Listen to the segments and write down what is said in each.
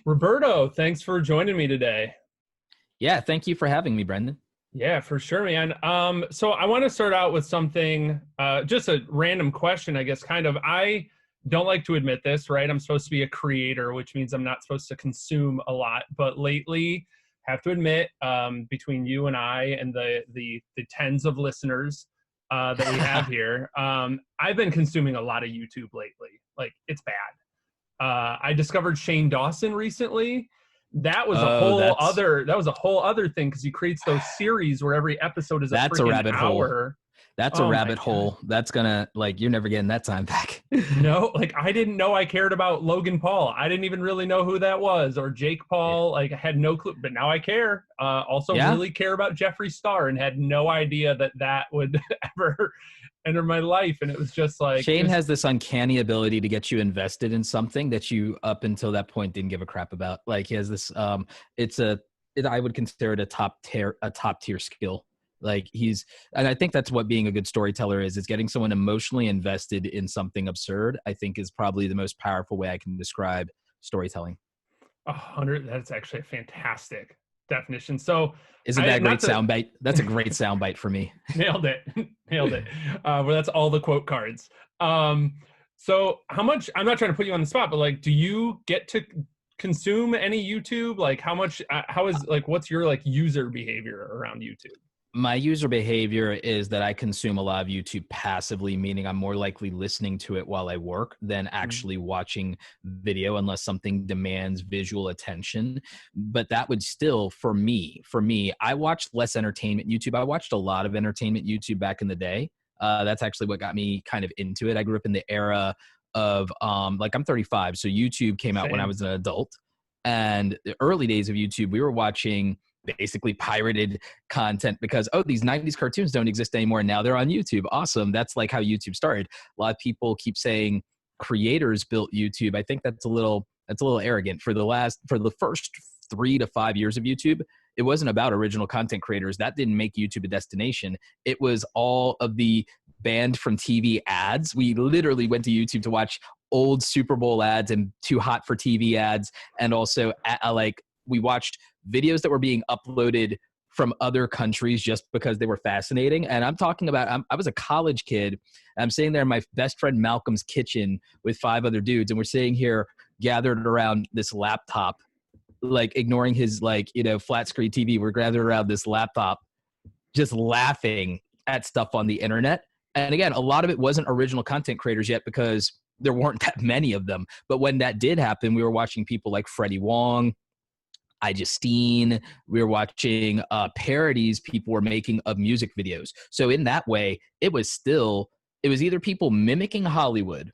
Roberto, thanks for joining me today. Yeah, thank you for having me, Brendan. Yeah, for sure, man. So I want to start out with something, just a random question, I guess, kind of. I don't like to admit this, right? I'm supposed to be a creator, which means I'm not supposed to consume a lot. But lately, have to admit, between you and I and the tens of listeners that we have here, I've been consuming a lot of YouTube lately. Like, it's bad. I discovered Shane Dawson recently. Oh, That was a whole other thing because he creates those series where every episode is a that's a freaking rabbit hole. hour. That's a Oh my rabbit god. hole. That's gonna you're never getting that time back. No, like I didn't know I cared about Logan Paul. I didn't even really know who that was, or Jake Yeah. Paul. Like I had no clue, but now I care. Also, Yeah. really care about Jeffree Star, and had no idea that that would ever enter my life. And it was just like it Shane was has this uncanny ability to get you invested in something that you up until that point didn't give a crap about. Like he has this it's a I would consider it a top tier skill. Like and I think that's what being a good storyteller is getting someone emotionally invested in something absurd. I think is probably the most powerful way I can describe storytelling. 100. That's actually a fantastic definition. So Isn't I that a not great to soundbite? That's a great soundbite for me. nailed it, nailed it. Well, that's all the quote cards. Um, so how much? I'm not trying to put you on the spot, but like, do you get to consume any YouTube? Like, how much? How is like, what's your like user behavior around YouTube? My user behavior is that I consume a lot of YouTube passively, meaning I'm more likely listening to it while I work than Mm. actually watching video unless something demands visual attention. But that would still, for me, I watched less entertainment YouTube. I watched a lot of entertainment YouTube back in the day. That's actually what got me kind of into it. I grew up in the era of like I'm 35, so YouTube came out when I Same. was an adult. And the early days of YouTube, we were watching basically pirated content because these 90s cartoons don't exist anymore and now they're on YouTube. Awesome. That's like how YouTube started. A lot of people keep saying creators built YouTube. I think that's a little arrogant. For the first 3 to 5 years of YouTube, it wasn't about original content creators. That didn't make YouTube a destination. It was all of the banned from TV ads. We literally went to YouTube to watch old Super Bowl ads and Too Hot for TV ads, and also like we watched videos that were being uploaded from other countries just because they were fascinating. And I'm talking about, I was a college kid. And I'm sitting there in my best friend Malcolm's kitchen with 5 other dudes, and we're sitting here gathered around this laptop, like ignoring his flat screen TV. We're gathered around this laptop, just laughing at stuff on the internet. And again, a lot of it wasn't original content creators yet because there weren't that many of them. But when that did happen, we were watching people like Freddie Wong, Justine. We were watching parodies people were making of music videos. So in that way, it was either people mimicking Hollywood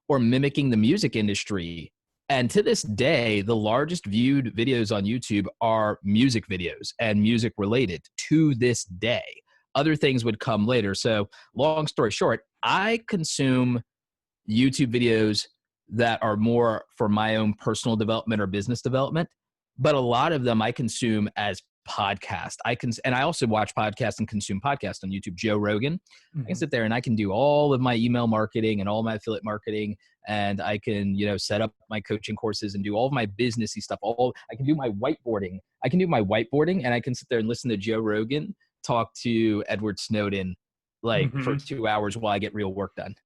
or mimicking the music industry. And to this day, the largest viewed videos on YouTube are music videos and music related to this day. Other things would come later. So, long story short, I consume YouTube videos that are more for my own personal development or business development, but a lot of them I consume as podcast. And I also watch podcasts and consume podcasts on YouTube. Joe Rogan. I can Mhm. sit there and I can do all of my email marketing and all my affiliate marketing, and I can set up my coaching courses and do all of my businessy stuff. I can do my whiteboarding. And I can sit there and listen to Joe Rogan talk to Edward Snowden like for Mhm. 2 hours while I get real work done.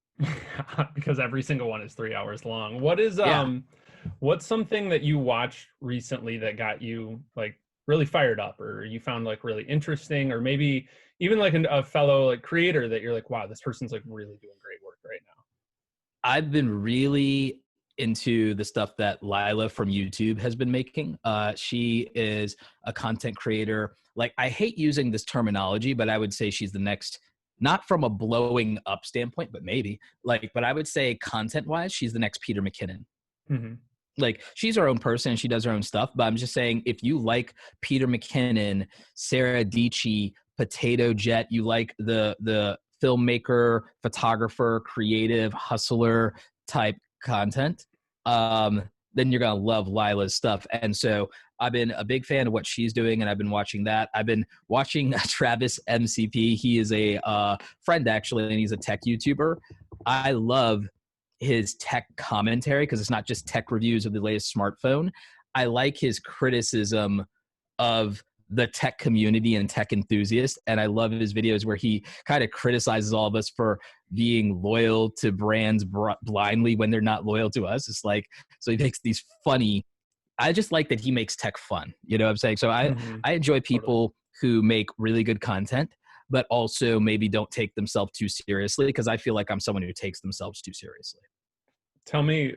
Because every single one is 3 hours long. Yeah. What's something that you watched recently that got you like really fired up, or you found like really interesting, or maybe even like a fellow like creator that you're like, wow, this person's like really doing great work right now. I've been really into the stuff that Lila from YouTube has been making. She is a content creator. Like, I hate using this terminology, but I would say she's the next, not from a blowing up standpoint, but maybe but I would say content wise, she's the next Peter McKinnon. Hmm. Like, she's her own person, she does her own stuff, but I'm just saying, if you like Peter McKinnon, Sarah Dietschy, Potato Jet, you like the filmmaker, photographer, creative, hustler type content, then you're gonna love Lila's stuff. And so I've been a big fan of what she's doing, and I've been watching that. I've been watching Travis MCP. He is a friend, actually, and he's a tech YouTuber. I love his tech commentary because it's not just tech reviews of the latest smartphone. I like his criticism of the tech community and tech enthusiasts. And I love his videos where he kind of criticizes all of us for being loyal to brands blindly when they're not loyal to us. It's like, so he makes these funny, I just like that he makes tech fun. You know what I'm saying? So I enjoy people who make really good content, but also maybe don't take themselves too seriously, because I feel like I'm someone who takes themselves too seriously. Tell me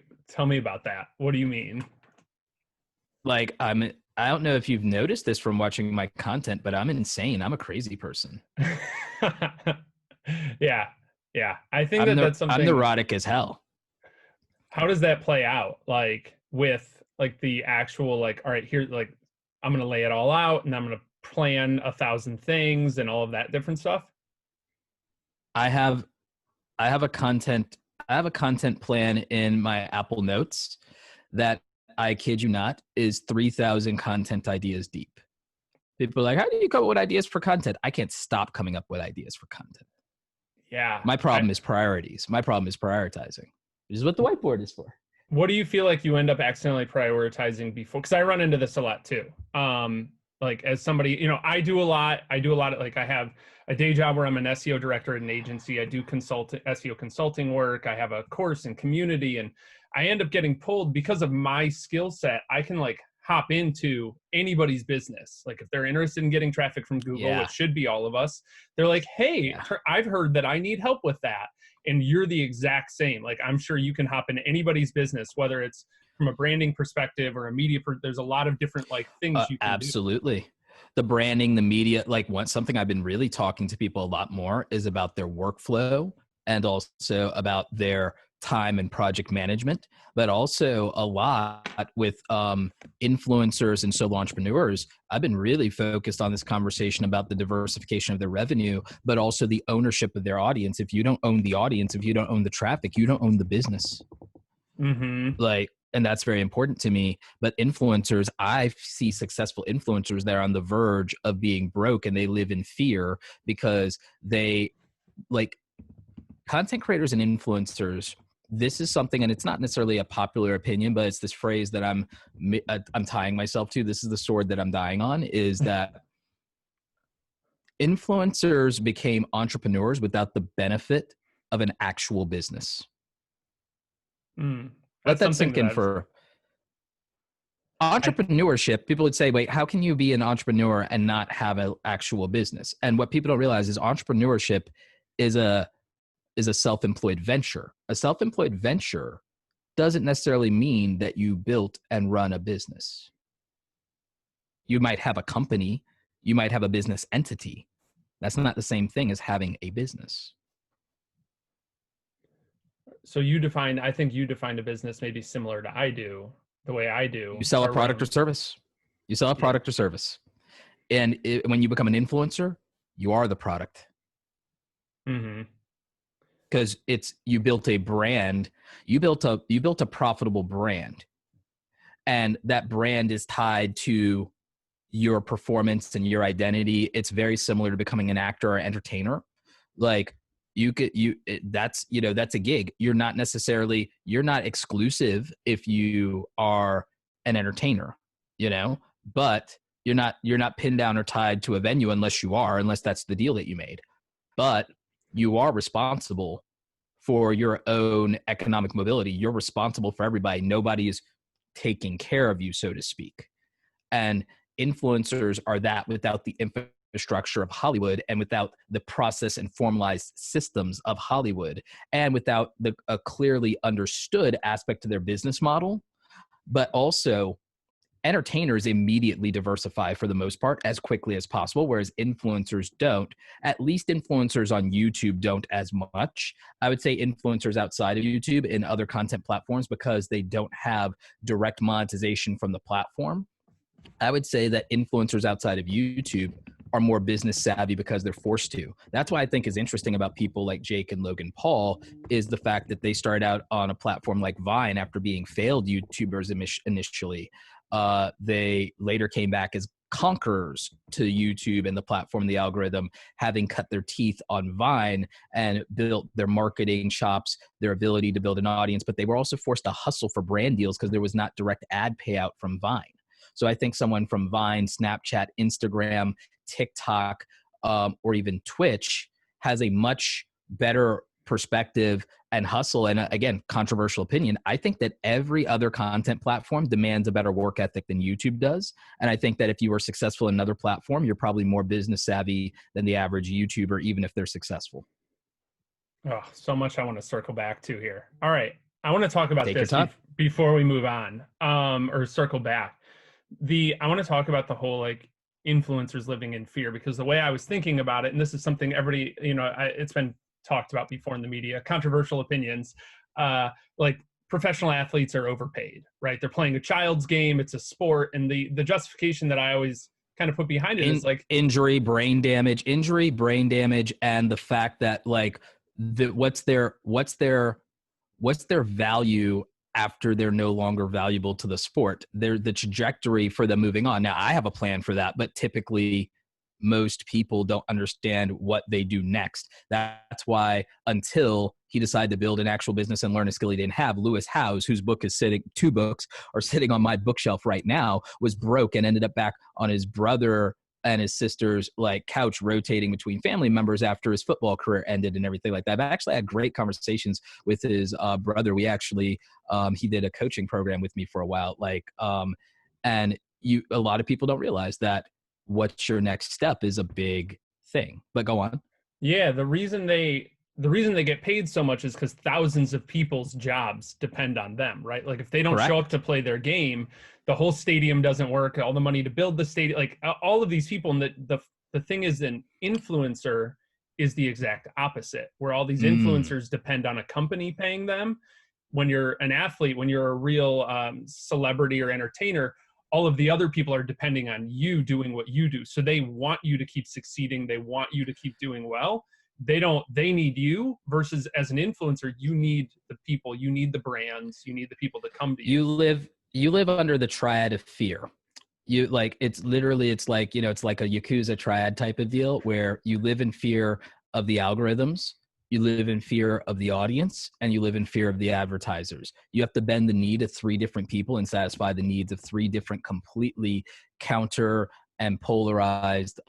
about that. What do you mean? Like, I don't know if you've noticed this from watching my content, but I'm insane. I'm a crazy person. Yeah. I think that's something. I'm neurotic as hell. How does that play out? Like with like the actual, like, all right, here, like, I'm going to lay it all out and I'm going to plan 1,000 things and all of that different stuff. I have a content plan in my Apple Notes that, I kid you not, is 3,000 content ideas deep. People are like, how do you come up with ideas for content? I can't stop coming up with ideas for content. Yeah. My problem is priorities. My problem is prioritizing. This is what the whiteboard is for. What do you feel like you end up accidentally prioritizing before? Because I run into this a lot too. Like, as somebody, you know, I do a lot of, like, I have a day job where I'm an SEO director at an agency. I do SEO consulting work. I have a course in community, and I end up getting pulled because of my skill set. I can, like, hop into anybody's business. Like, if they're interested in getting traffic from Google, which should be all of us, they're like, hey, I've heard that I need help with that. And you're the exact same. Like, I'm sure you can hop into anybody's business, whether it's from a branding perspective or a media, there's a lot of different, like, things you can absolutely do. The branding, the media, like, something I've been really talking to people a lot more is about their workflow, and also about their time and project management, but also a lot with influencers and solo entrepreneurs. I've been really focused on this conversation about the diversification of their revenue, but also the ownership of their audience. If you don't own the audience, if you don't own the traffic, you don't own the business. Like, and that's very important to me. But influencers, I see successful influencers that are on the verge of being broke, and they live in fear because they, like, content creators and influencers, this is something, and it's not necessarily a popular opinion, but it's this phrase that I'm tying myself to. This is the sword that I'm dying on, is that influencers became entrepreneurs without the benefit of an actual business. Let that sink in for entrepreneurship. People would say, wait, how can you be an entrepreneur and not have an actual business? And what people don't realize is entrepreneurship is a self-employed venture. A self-employed venture doesn't necessarily mean that you built and run a business. You might have a company, you might have a business entity. That's not the same thing as having a business. So I think you defined a business maybe similar to the way I do. You sell a product or service. You sell a product or service. And when you become an influencer, you are the product. Because you built a brand, you built a profitable brand, and that brand is tied to your performance and your identity. It's very similar to becoming an actor or entertainer. Like, that's a gig. You're not exclusive if you are an entertainer, but you're not pinned down or tied to a venue unless that's the deal that you made. But you are responsible for your own economic mobility. You're responsible for everybody. Nobody is taking care of you, so to speak. And influencers are that without the infrastructure of Hollywood, and without the process and formalized systems of Hollywood, and without a clearly understood aspect to their business model. But also, entertainers immediately diversify for the most part as quickly as possible, whereas influencers don't. At least influencers on YouTube don't as much. I would say influencers outside of YouTube and other content platforms, because they don't have direct monetization from the platform. I would say that influencers outside of YouTube are more business savvy because they're forced to. That's why I think is interesting about people like Jake and Logan Paul is the fact that they started out on a platform like Vine after being failed YouTubers initially. They later came back as conquerors to YouTube and the platform, the algorithm, having cut their teeth on Vine and built their marketing chops, their ability to build an audience, but they were also forced to hustle for brand deals because there was not direct ad payout from Vine. So I think someone from Vine, Snapchat, Instagram, TikTok, or even Twitch has a much better perspective and hustle. And again, controversial opinion, I think that every other content platform demands a better work ethic than YouTube does. And I think that if you are successful in another platform, you're probably more business savvy than the average YouTuber, even if they're successful. Oh, so much I want to circle back to here. All right. I want to talk about Take your this time. before we move on, or circle back. I want to talk about the whole like influencers living in fear, because the way I was thinking about it, and this is something everybody, it's been talked about before in the media, controversial opinions, like professional athletes are overpaid, right? They're playing a child's game. It's a sport. And the justification that I always kind of put behind it is like injury, brain damage, and the fact that like what's their value after they're no longer valuable to the sport. They're the trajectory for them moving on. Now, I have a plan for that, but typically most people don't understand what they do next. That's why until he decided to build an actual business and learn a skill he didn't have, Lewis Howes, whose two books are sitting on my bookshelf right now, was broke and ended up back on his brother and his sister's like couch, rotating between family members after his football career ended and everything like that. But I actually had great conversations with his brother. We actually, he did a coaching program with me for a while. A lot of people don't realize that what's your next step is a big thing. But go on. Yeah, the reason they get paid so much is because thousands of people's jobs depend on them, right? Like if they don't show up to play their game, the whole stadium doesn't work. All the money to build the stadium, like all of these people. And the thing is, an influencer is the exact opposite, where all these influencers depend on a company paying them. When you're an athlete, when you're a real celebrity or entertainer, all of the other people are depending on you doing what you do. So they want you to keep succeeding. They want you to keep doing well. They need you, versus as an influencer, you need the people, you need the brands, you need the people to come to you. You live under the triad of fear. It's like a Yakuza triad type of deal where you live in fear of the algorithms, you live in fear of the audience, and you live in fear of the advertisers. You have to bend the knee to three different people and satisfy the needs of three different completely counter and polarized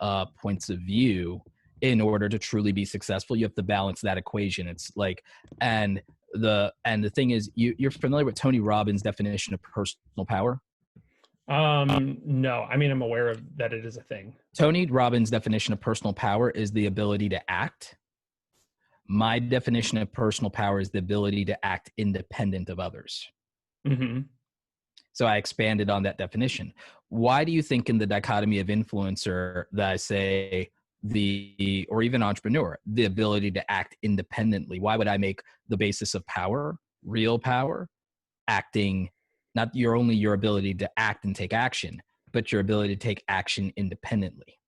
points of view in order to truly be successful. You have to balance that equation. It's like, and the thing is, you're familiar with Tony Robbins' definition of personal power? No, I mean, I'm aware of that it is a thing. Tony Robbins' definition of personal power is the ability to act. My definition of personal power is the ability to act independent of others. Mm-hmm. So I expanded on that definition. Why do you think in the dichotomy of influencer that I say or even entrepreneur, the ability to act independently? Why would I make the basis of power, real power, acting, not your ability to act and take action, but your ability to take action independently?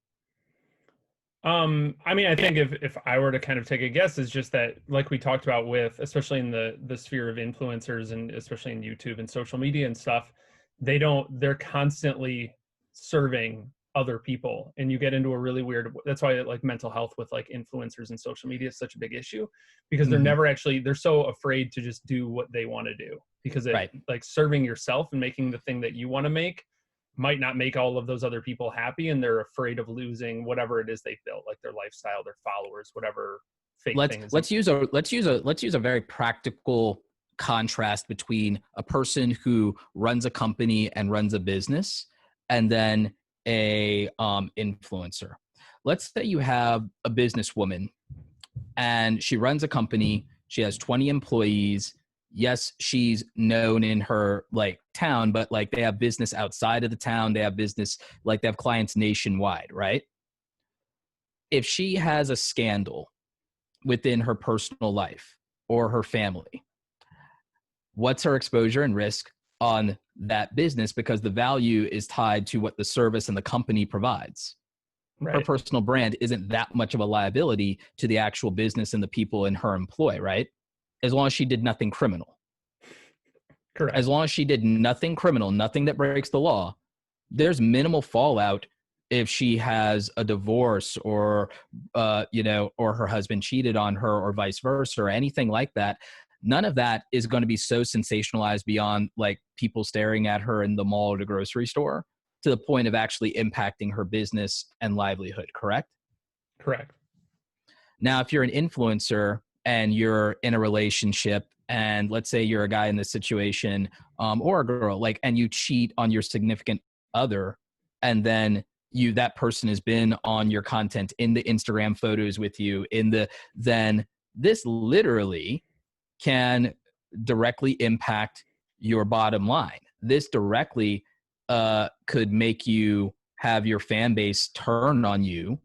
I mean, I think if I were to kind of take a guess, is just that, like we talked about with, especially in the sphere of influencers and especially in YouTube and social media and stuff, they're constantly serving other people, and you get into a really weird, that's why like mental health with like influencers and social media is such a big issue, because they're never actually, they're so afraid to just do what they want to do, because like serving yourself and making the thing that you want to make might not make all of those other people happy, and they're afraid of losing whatever it is they built, like their lifestyle, their followers, whatever fake thing is. Let's use a very practical contrast between a person who runs a company and runs a business, and then a influencer. Let's say you have a businesswoman and she runs a company. She has 20 employees. Yes, she's known in her like town, but like they have business outside of the town. They have business, like they have clients nationwide, right? If she has a scandal within her personal life or her family, what's her exposure and risk on that business? Because the value is tied to what the service and the company provides. Right. Her personal brand isn't that much of a liability to the actual business and the people in her employ, right? As long as she did nothing criminal. Correct. As long as she did nothing criminal, nothing that breaks the law, there's minimal fallout if she has a divorce or, or her husband cheated on her or vice versa or anything like that. None of that is going to be so sensationalized beyond like people staring at her in the mall or the grocery store to the point of actually impacting her business and livelihood, correct? Correct. Now, if you're an influencer and you're in a relationship, and let's say you're a guy in this situation, or a girl, like, and you cheat on your significant other, and then that person has been on your content in the Instagram photos with you then this literally can directly impact your bottom line. This directly could make you have your fan base turn on you,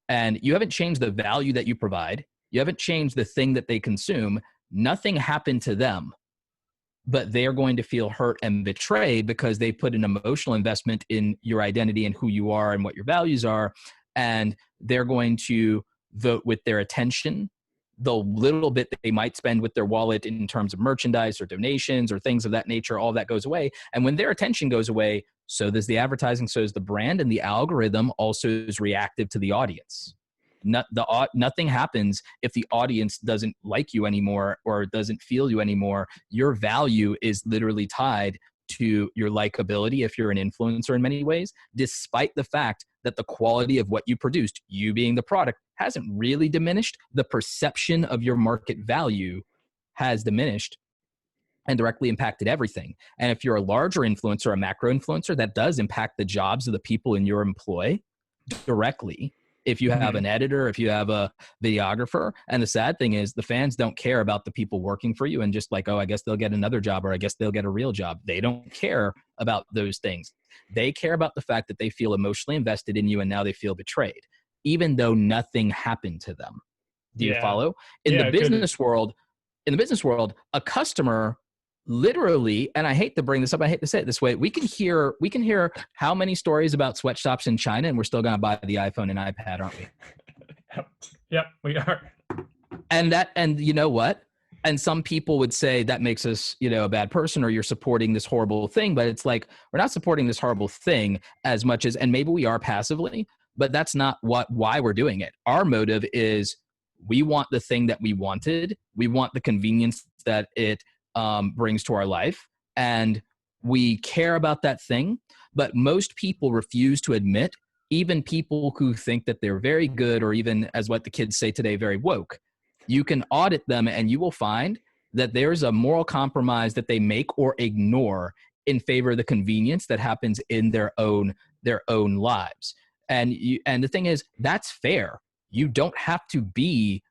and you haven't changed the value that you provide. You haven't changed the thing that they consume. Nothing happened to them, but they're going to feel hurt and betrayed because they put an emotional investment in your identity and who you are and what your values are. And they're going to vote with their attention. The little bit that they might spend with their wallet in terms of merchandise or donations or things of that nature, all that goes away. And when their attention goes away, so does the advertising, so does the brand, and the algorithm also is reactive to the audience. Nothing happens if the audience doesn't like you anymore or doesn't feel you anymore. Your value is literally tied to your likability if you're an influencer in many ways, despite the fact that the quality of what you produced, you being the product, hasn't really diminished. The perception of your market value has diminished and directly impacted everything. And if you're a larger influencer, a macro influencer, that does impact the jobs of the people in your employ directly. If you have an editor, if you have a videographer. And the sad thing is the fans don't care about the people working for you and just like, oh, I guess they'll get another job, or I guess they'll get a real job. They don't care about those things. They care about the fact that they feel emotionally invested in you and now they feel betrayed, even though nothing happened to them. Do you follow? In the business world, a customer literally, and I hate to bring this up, I hate to say it this way, we can hear how many stories about sweatshops in China, and we're still going to buy the iPhone and iPad, aren't we? Yep, we are. And you know what? And some people would say that makes us, a bad person, or you're supporting this horrible thing. But it's like, we're not supporting this horrible thing as much as, and maybe we are passively, but that's not why we're doing it. Our motive is we want the thing that we wanted. We want the convenience that it brings to our life, and we care about that thing. But most people refuse to admit, even people who think that they're very good, or even, as what the kids say today, very woke. You can audit them and you will find that there's a moral compromise that they make or ignore in favor of the convenience that happens in their own lives. And the thing is, that's fair. You don't have to be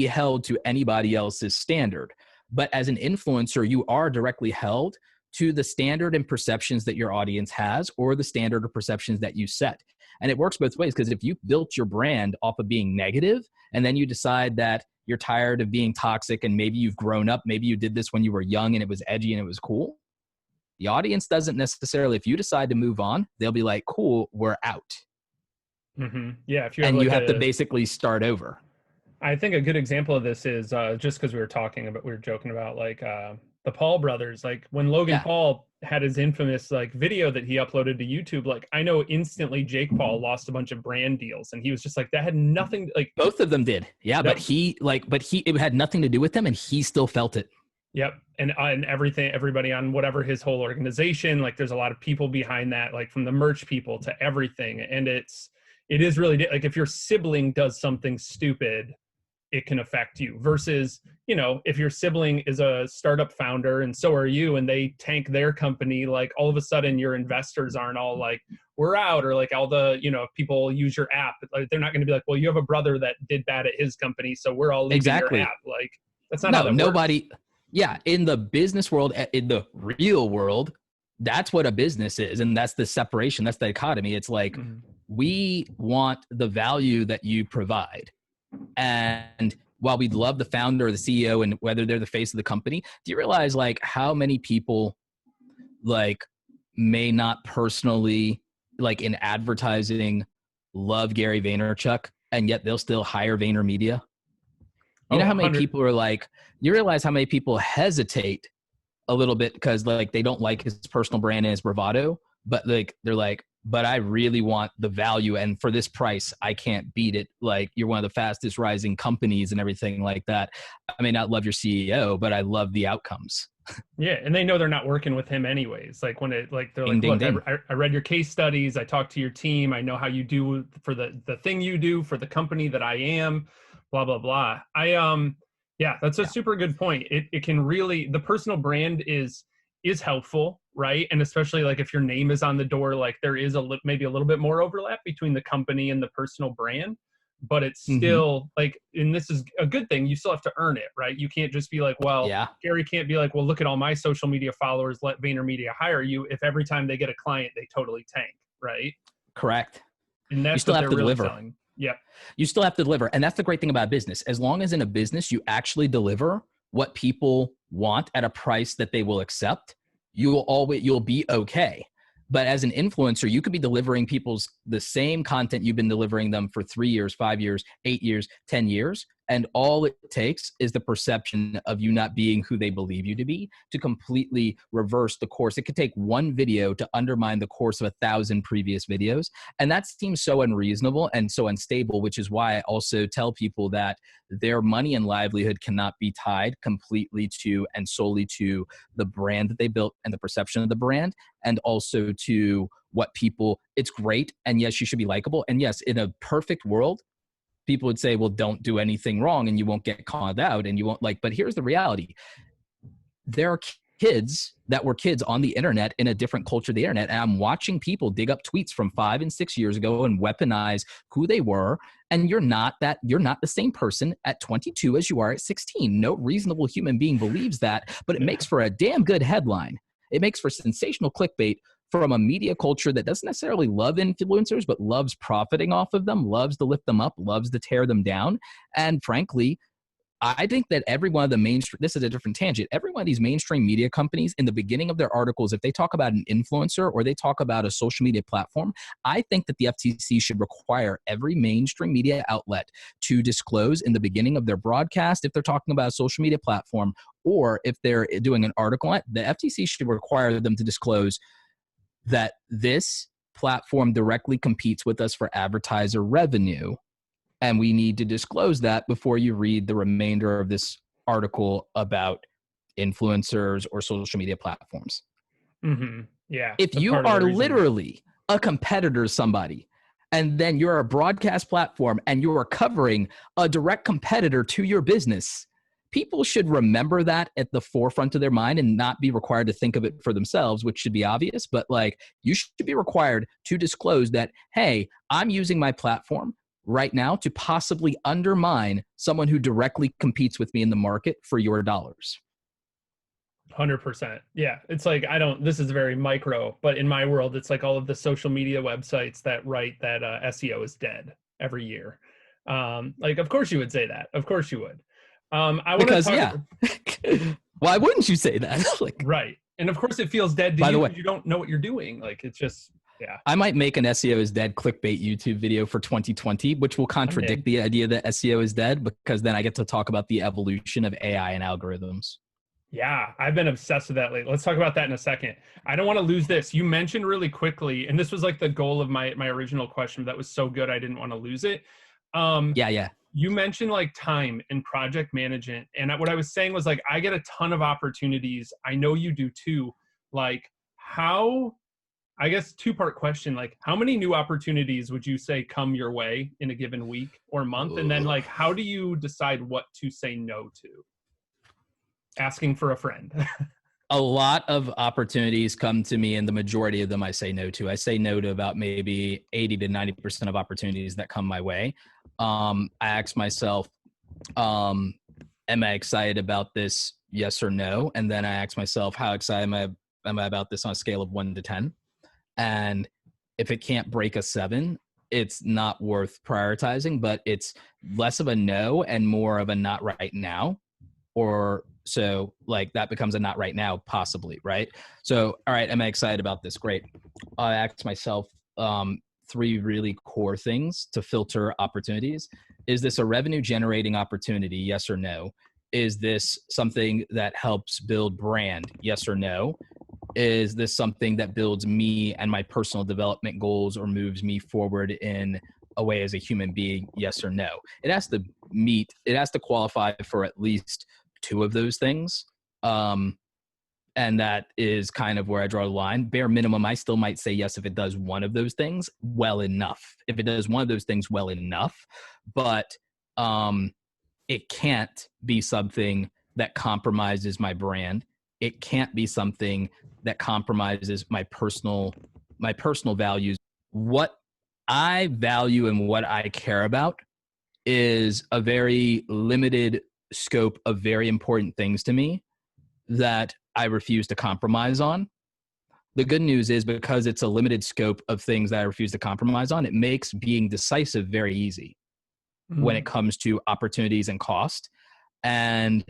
held to anybody else's standard. But as an influencer, you are directly held to the standard and perceptions that your audience has, or the standard or perceptions that you set. And it works both ways, because if you built your brand off of being negative, and then you decide that you're tired of being toxic, and maybe you've grown up, maybe you did this when you were young and it was edgy and it was cool, the audience doesn't necessarily, if you decide to move on, they'll be like, cool, we're out. Yeah. If you have, and you have to basically start over. I think a good example of this is just because we were joking about like the Paul brothers, like when Logan Paul had his infamous like video that he uploaded to YouTube, like I know instantly Jake Paul lost a bunch of brand deals, and he was just like, that had nothing, like both of them did. Yeah. But it had nothing to do with them, and he still felt it. Yep. And everybody on whatever his whole organization, like there's a lot of people behind that, like from the merch people to everything. And it is really like, if your sibling does something stupid, it can affect you, versus, if your sibling is a startup founder and so are you, and they tank their company, like all of a sudden your investors aren't all like, we're out, or like all the, people use your app. Like, they're not going to be like, well, you have a brother that did bad at his company, so we're all leaving your app. Like, that's not how that nobody works. Yeah. In the business world, in the real world, that's what a business is. And that's the separation. That's the dichotomy. It's like, we want the value that you provide. And while we'd love the founder or the CEO and whether they're the face of the company, do you realize like how many people like may not personally, like in advertising, love Gary Vaynerchuk, and yet they'll still hire VaynerMedia? You know how many people are like, you realize how many people hesitate a little bit because like they don't like his personal brand and his bravado, but like they're like, but I really want the value. And for this price, I can't beat it. Like, you're one of the fastest rising companies and everything like that. I may not love your CEO, but I love the outcomes. Yeah, and they know they're not working with him anyways. Like when it, like they're Ding, like, ding, look, ding. I read your case studies. I talked to your team. I know how you do for the thing you do for the company that I am. Blah blah blah. Yeah, that's a super good point. It can really, the personal brand is helpful, right? And especially like if your name is on the door, like there is maybe a little bit more overlap between the company and the personal brand, but it's still like, and this is a good thing, you still have to earn it, right? You can't just be like, well, Yeah, Gary can't be like, well, look at all my social media followers, let VaynerMedia hire you, if every time they get a client they totally tank, right? correct. And You that's still what have they're to really deliver. selling. Yep. You still have to deliver. And that's the great thing about business. As long as in a business you actually deliver what people want at a price that they will accept, you'll be okay. But as an influencer, you could be delivering people's the same content you've been delivering them for 3 years, 5 years, 8 years, 10 years. And all it takes is the perception of you not being who they believe you to be to completely reverse the course. It could take one video to undermine the course of 1,000 previous videos. And that seems so unreasonable and so unstable, which is why I also tell people that their money and livelihood cannot be tied completely to and solely to the brand that they built and the perception of the brand, and also to what people, it's great. And yes, you should be likable. And yes, in a perfect world, people would say, well, don't do anything wrong and you won't get called out and you won't like, but here's the reality. There are kids that were kids on the internet in a different culture of the internet. And I'm watching people dig up tweets from 5 and 6 years ago and weaponize who they were. And you're not the same person at 22 as you are at 16. No reasonable human being believes that, but it makes for a damn good headline. It makes for sensational clickbait from a media culture that doesn't necessarily love influencers, but loves profiting off of them, loves to lift them up, loves to tear them down. And frankly, I think that every one of the mainstream, this is a different tangent, every one of these mainstream media companies in the beginning of their articles, if they talk about an influencer or they talk about a social media platform, I think that the FTC should require every mainstream media outlet to disclose in the beginning of their broadcast, if they're talking about a social media platform, or if they're doing an article on it, the FTC should require them to disclose that this platform directly competes with us for advertiser revenue. And we need to disclose that before you read the remainder of this article about influencers or social media platforms. Mm-hmm. Yeah. If you are literally a competitor to somebody, and then you're a broadcast platform and you are covering a direct competitor to your business, people should remember that at the forefront of their mind and not be required to think of it for themselves, which should be obvious. But like, you should be required to disclose that, hey, I'm using my platform right now to possibly undermine someone who directly competes with me in the market for your dollars. 100%. Yeah. It's like, this is very micro, but in my world, it's like all of the social media websites that write that SEO is dead every year. Like, of course you would say that. Of course you would. I want to talk. Yeah. Why wouldn't you say that? Like, right. And of course it feels dead to by you the way, because you don't know what you're doing. Like, it's just, yeah. I might make an SEO is dead clickbait YouTube video for 2020, which will contradict the idea that SEO is dead, because then I get to talk about the evolution of AI and algorithms. Yeah, I've been obsessed with that lately. Let's talk about that in a second. I don't want to lose this. You mentioned really quickly, and this was like the goal of my original question. That was so good, I didn't want to lose it. Yeah. You mentioned like time and project management. And what I was saying was like, I get a ton of opportunities. I know you do too. Like, how, I guess 2-part question, like how many new opportunities would you say come your way in a given week or month? And then like, how do you decide what to say no to? Asking for a friend. A lot of opportunities come to me, and the majority of them I say no to. I say no to about maybe 80 to 90% of opportunities that come my way. I ask myself, am I excited about this? Yes or no? And then I ask myself, how excited am I about this on a scale of 1 to 10? And if it can't break a 7, it's not worth prioritizing, but it's less of a no and more of a not right now. Or so like that becomes a not right now, possibly, right? So, all right, am I excited about this? Great. I ask myself 3 really core things to filter opportunities. Is this a revenue generating opportunity? Yes or no? Is this something that helps build brand? Yes or no? is this something that builds me and my personal development goals or moves me forward in a way as a human being? Yes or no. It has to qualify for at least two of those things. And that is kind of where I draw the line. Bare minimum, I still might say yes if it does one of those things well enough. If it does one of those things well enough, but it can't be something that compromises my brand. It can't be something that compromises my personal values. What I value and what I care about is a very limited scope of very important things to me that I refuse to compromise on. The good news is, because it's a limited scope of things that I refuse to compromise on, it makes being decisive very easy when it comes to opportunities and cost. And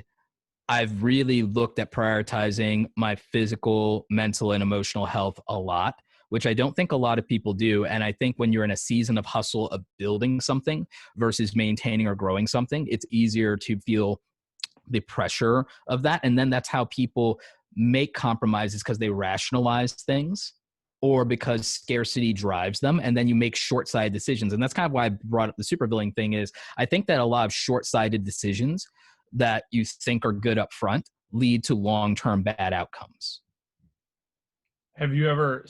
I've really looked at prioritizing my physical, mental, and emotional health a lot, which I don't think a lot of people do. And I think when you're in a season of hustle of building something versus maintaining or growing something, it's easier to feel the pressure of that. And then that's how people make compromises, because they rationalize things or because scarcity drives them. And then you make short-sighted decisions. And that's kind of why I brought up the superbilling thing. Is I think that a lot of short-sighted decisions that you think are good up front lead to long-term bad outcomes. Have you ever,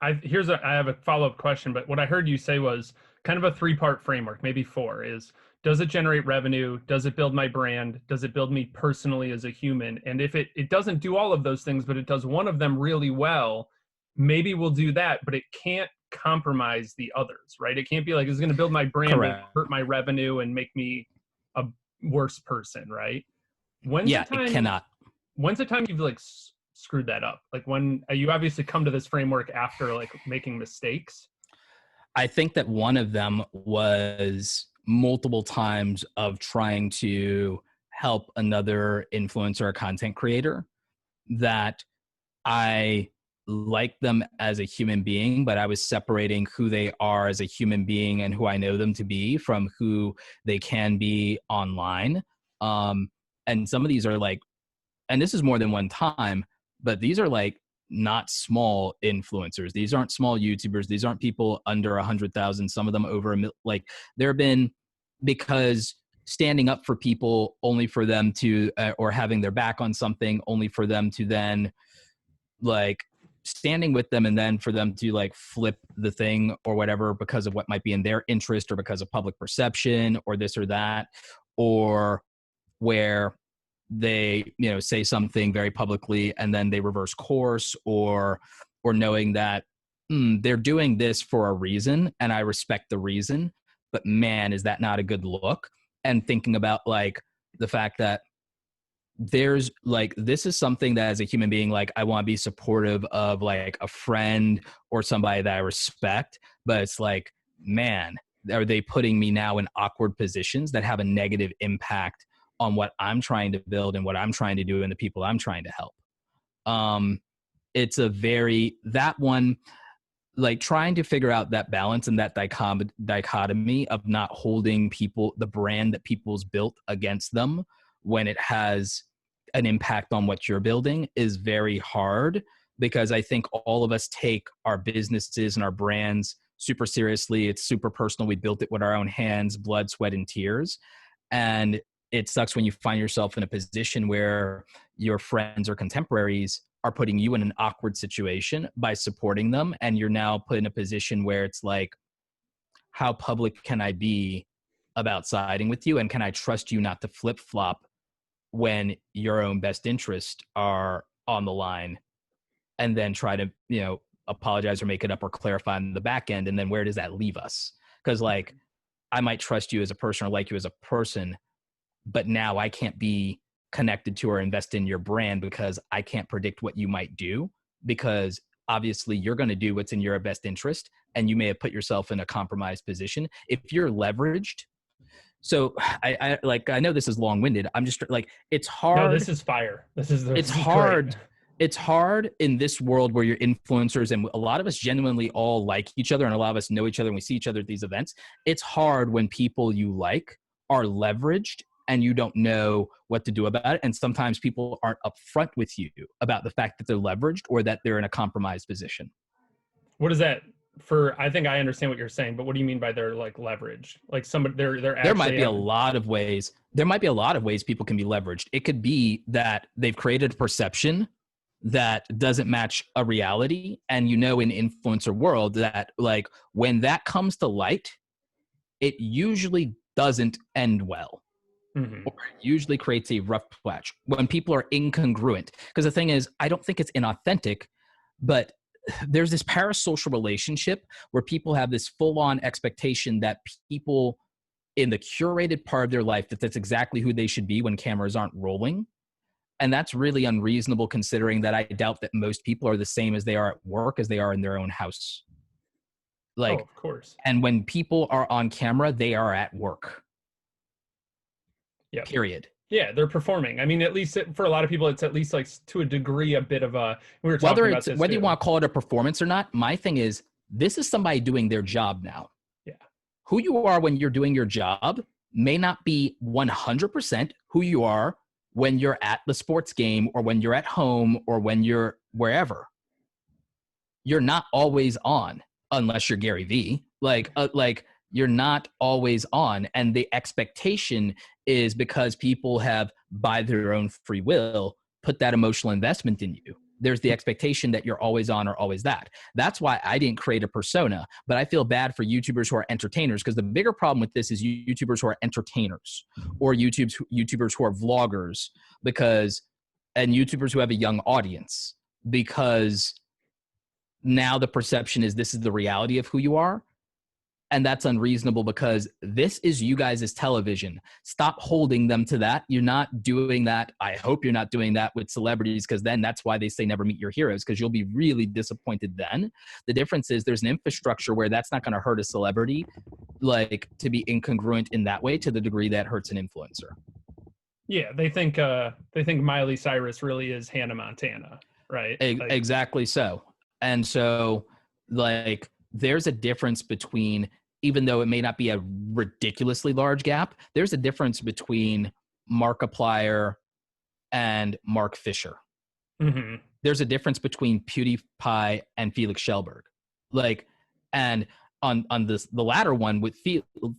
I have a follow-up question, but what I heard you say was kind of a three-part framework, maybe four, is: does it generate revenue? Does it build my brand? Does it build me personally as a human? And if it doesn't do all of those things, but it does one of them really well, maybe we'll do that, but it can't compromise the others, right? It can't be like, it's going to build my brand, Correct. but hurt my revenue and make me a worse person, right? It cannot. When's the time you've like screwed that up? Like, when you obviously come to this framework after like making mistakes. I think that one of them was multiple times of trying to help another influencer or content creator that I like them as a human being, but I was separating who they are as a human being and who I know them to be from who they can be online. And some of these are like, and this is more than one time, but these are like not small influencers. These aren't small YouTubers. These aren't people under 100,000. Some of them over like there have been, because standing up for people only for them to, or having their back on something only for them to then like standing with them and then for them to like flip the thing or whatever because of what might be in their interest or because of public perception or this or that, or where they, you know, say something very publicly and then they reverse course, or knowing that they're doing this for a reason and I respect the reason, but man, is that not a good look? And thinking about like the fact that there's like, this is something that as a human being, like I want to be supportive of like a friend or somebody that I respect, but it's like, man, are they putting me now in awkward positions that have a negative impact on what I'm trying to build and what I'm trying to do and the people I'm trying to help? It's that one, like trying to figure out that balance and that dichotomy of not holding the brand that people's built against them when it has an impact on what you're building is very hard, because I think all of us take our businesses and our brands super seriously. It's super personal. We built it with our own hands, blood, sweat, and tears. And it sucks when you find yourself in a position where your friends or contemporaries are putting you in an awkward situation by supporting them. And you're now put in a position where it's like, how public can I be about siding with you? And can I trust you not to flip flop when your own best interests are on the line, and then try to, you know, apologize or make it up or clarify on the back end? And then where does that leave us? Because like, I might trust you as a person or like you as a person, but now I can't be connected to or invest in your brand because I can't predict what you might do, because obviously you're going to do what's in your best interest and you may have put yourself in a compromised position. If you're leveraged, so I know this is long-winded. I'm just like, it's hard. No, this is fire. It's hard. Great. It's hard in this world where you're influencers and a lot of us genuinely all like each other and a lot of us know each other and we see each other at these events. It's hard when people you like are leveraged and you don't know what to do about it. And sometimes people aren't upfront with you about the fact that they're leveraged or that they're in a compromised position. What is that for? I think I understand what you're saying, but what do you mean by they're like leveraged? Like somebody they're actually There might be a lot of ways. There might be a lot of ways people can be leveraged. It could be that they've created a perception that doesn't match a reality. And in influencer world that like when that comes to light, it usually doesn't end well. Mm-hmm. Or usually creates a rough patch when people are incongruent. Because the thing is, I don't think it's inauthentic, but there's this parasocial relationship where people have this full-on expectation that people in the curated part of their life, that's exactly who they should be when cameras aren't rolling. And that's really unreasonable, considering that I doubt that most people are the same as they are at work as they are in their own house. Like, of course. And when people are on camera, they are at work. Yeah. Period. Yeah, they're performing. I mean, at least for a lot of people, it's at least like to a degree a bit of a. We were talking about this whether too. you want to call it a performance or not. My thing is, this is somebody doing their job now. Yeah. Who you are when you're doing your job may not be 100% who you are when you're at the sports game or when you're at home or when you're wherever. You're not always on unless you're Gary Vee. Like you're not always on. And the expectation is because people have, by their own free will, put that emotional investment in you. There's the expectation that you're always on or always that. That's why I didn't create a persona, but I feel bad for YouTubers who are entertainers, because the bigger problem with this is YouTubers who are entertainers or YouTubers who are vloggers, and YouTubers who have a young audience, because now the perception is this is the reality of who you are. And that's unreasonable, because this is you guys' television. Stop holding them to that. You're not doing that. I hope you're not doing that with celebrities, because then that's why they say never meet your heroes, because you'll be really disappointed then. The difference is there's an infrastructure where that's not going to hurt a celebrity, like to be incongruent in that way to the degree that hurts an influencer. Yeah, they think Miley Cyrus really is Hannah Montana, right? Exactly so. And so, like, there's a difference between, even though it may not be a ridiculously large gap, there's a difference between Markiplier and Mark Fisher. Mm-hmm. There's a difference between PewDiePie and Felix Schellberg. Like, and on the latter one with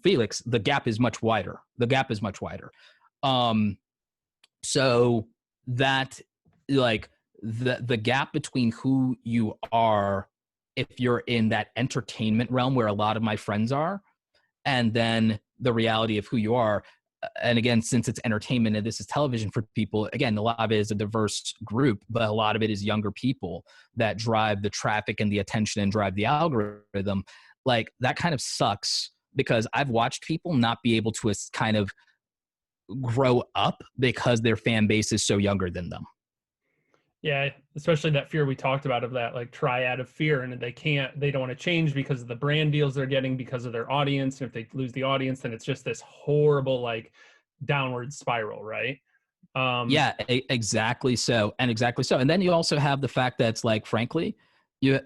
Felix, the gap is much wider. So that, like, the gap between who you are if you're in that entertainment realm where a lot of my friends are, and then the reality of who you are. And again, since it's entertainment and this is television for people, again, a lot of it is a diverse group, but a lot of it is younger people that drive the traffic and the attention and drive the algorithm. Like, that kind of sucks, because I've watched people not be able to kind of grow up because their fan base is so younger than them. Yeah, especially that fear we talked about, of that like triad of fear, and they don't want to change because of the brand deals they're getting, because of their audience. And if they lose the audience, then it's just this horrible like downward spiral, right? Yeah, exactly so. And then you also have the fact that it's like, frankly,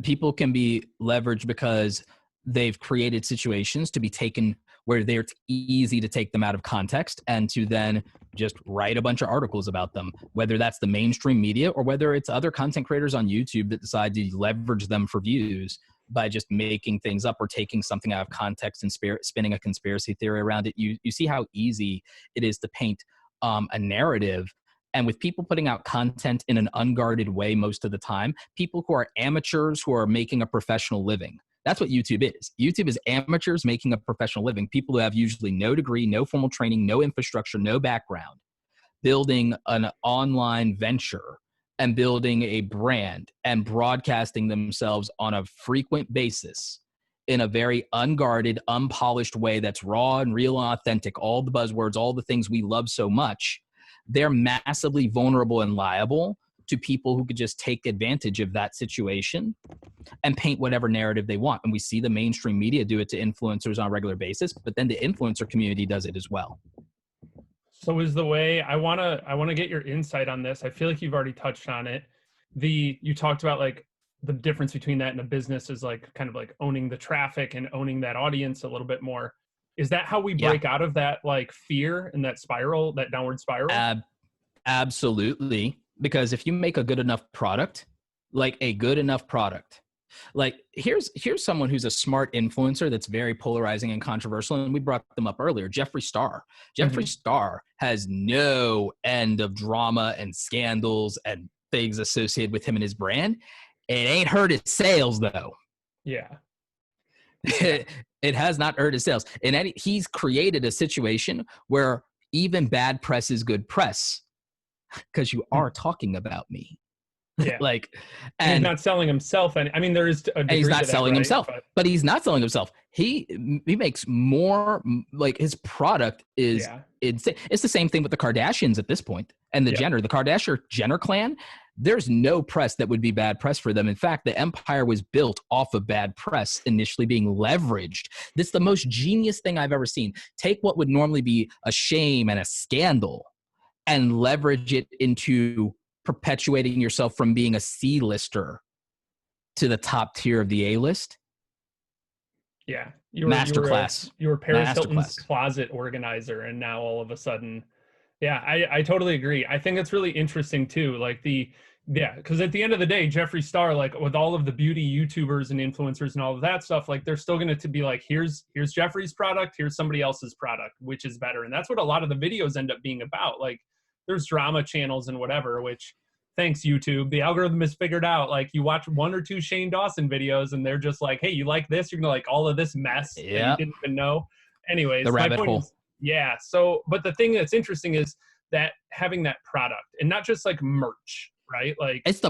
people can be leveraged because they've created situations to be taken where it's easy to take them out of context and to then just write a bunch of articles about them, whether that's the mainstream media or whether it's other content creators on YouTube that decide to leverage them for views by just making things up or taking something out of context and spinning a conspiracy theory around it. You see how easy it is to paint a narrative. And with people putting out content in an unguarded way most of the time, people who are amateurs who are making a professional living. That's what YouTube is. YouTube is amateurs making a professional living. People who have usually no degree, no formal training, no infrastructure, no background, building an online venture and building a brand and broadcasting themselves on a frequent basis in a very unguarded, unpolished way that's raw and real and authentic, all the buzzwords, all the things we love so much. They're massively vulnerable and liable to people who could just take advantage of that situation and paint whatever narrative they want. And we see the mainstream media do it to influencers on a regular basis, but then the influencer community does it as well. So is the way I want to get your insight on this. I feel like you've already touched on it. You talked about like the difference between that and a business is like kind of like owning the traffic and owning that audience a little bit more. Is that how we Yeah. break out of that like fear and that spiral, that downward spiral? Absolutely. Because if you make a good enough product, like a good enough product, like here's someone who's a smart influencer that's very polarizing and controversial, and we brought them up earlier, Jeffree Star. Jeffree Star has no end of drama and scandals and things associated with him and his brand. It ain't hurt his sales though. Yeah. It has not hurt his sales. And he's created a situation where even bad press is good press because you are talking about me. Yeah. Like, and he's and not selling himself. I mean, there is a degree he's to not that, selling right? himself, but he's not selling himself. He makes more, like his product is insane. It's the same thing with the Kardashians at this point and the Jenner clan. There's no press that would be bad press for them. In fact, the empire was built off of bad press initially being leveraged. This is the most genius thing I've ever seen. Take what would normally be a shame and a scandal and leverage it into perpetuating yourself from being a C-lister to the top tier of the A-list. Yeah. Masterclass. You were Paris Hilton's closet organizer, and now all of a sudden, I totally agree. I think it's really interesting too. Like because at the end of the day, Jeffree Star, like with all of the beauty YouTubers and influencers and all of that stuff, like they're still going to be like, here's Jeffree's product, here's somebody else's product, which is better. And that's what a lot of the videos end up being about. Like there's drama channels and whatever, which thanks YouTube, the algorithm has figured out, like you watch 1 or 2 Shane Dawson videos and they're just like, hey, you like this? You're going to like all of this mess that you didn't even know. Anyways, the rabbit hole. So, but the thing that's interesting is that having that product and not just like merch, right? Like it's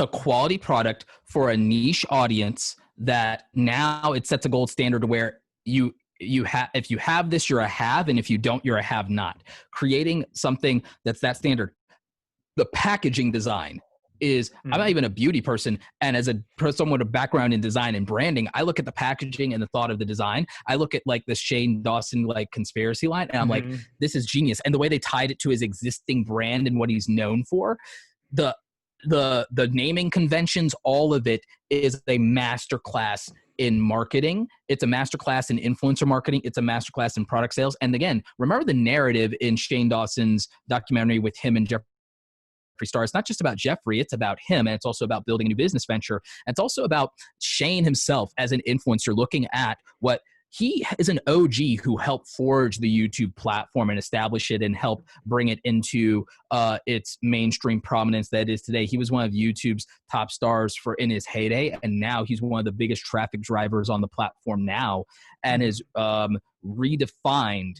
a quality product for a niche audience that now it sets a gold standard where if you have this, you're a have, and if you don't, you're a have not. Creating something that's that standard. The packaging design is, I'm not even a beauty person. And as someone with a background in design and branding, I look at the packaging and the thought of the design. I look at like the Shane Dawson, like conspiracy line, and I'm like, this is genius. And the way they tied it to his existing brand and what he's known for, the naming conventions, all of it is a masterclass in marketing. It's a masterclass in influencer marketing. It's a masterclass in product sales. And again, remember the narrative in Shane Dawson's documentary with him and Jeffree Star. It's not just about Jeffree, it's about him, and it's also about building a new business venture. And it's also about Shane himself as an influencer looking at what he is, an OG who helped forge the YouTube platform and establish it and help bring it into its mainstream prominence that it is today. He was one of YouTube's top stars in his heyday, and now he's one of the biggest traffic drivers on the platform now, and is redefined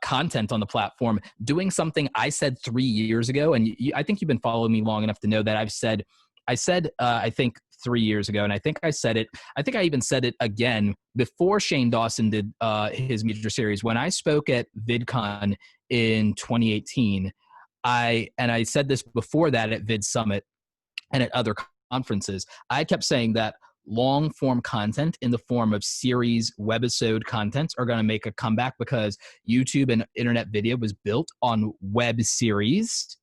content on the platform, doing something I said 3 years ago. And I think you've been following me long enough to know that I said, I think 3 years ago, and I think I said it, I think I even said it again before Shane Dawson did his major series. When I spoke at VidCon in 2018, I said this before that at Vid Summit and at other conferences, I kept saying that long form content in the form of series webisode contents are going to make a comeback because YouTube and internet video was built on web series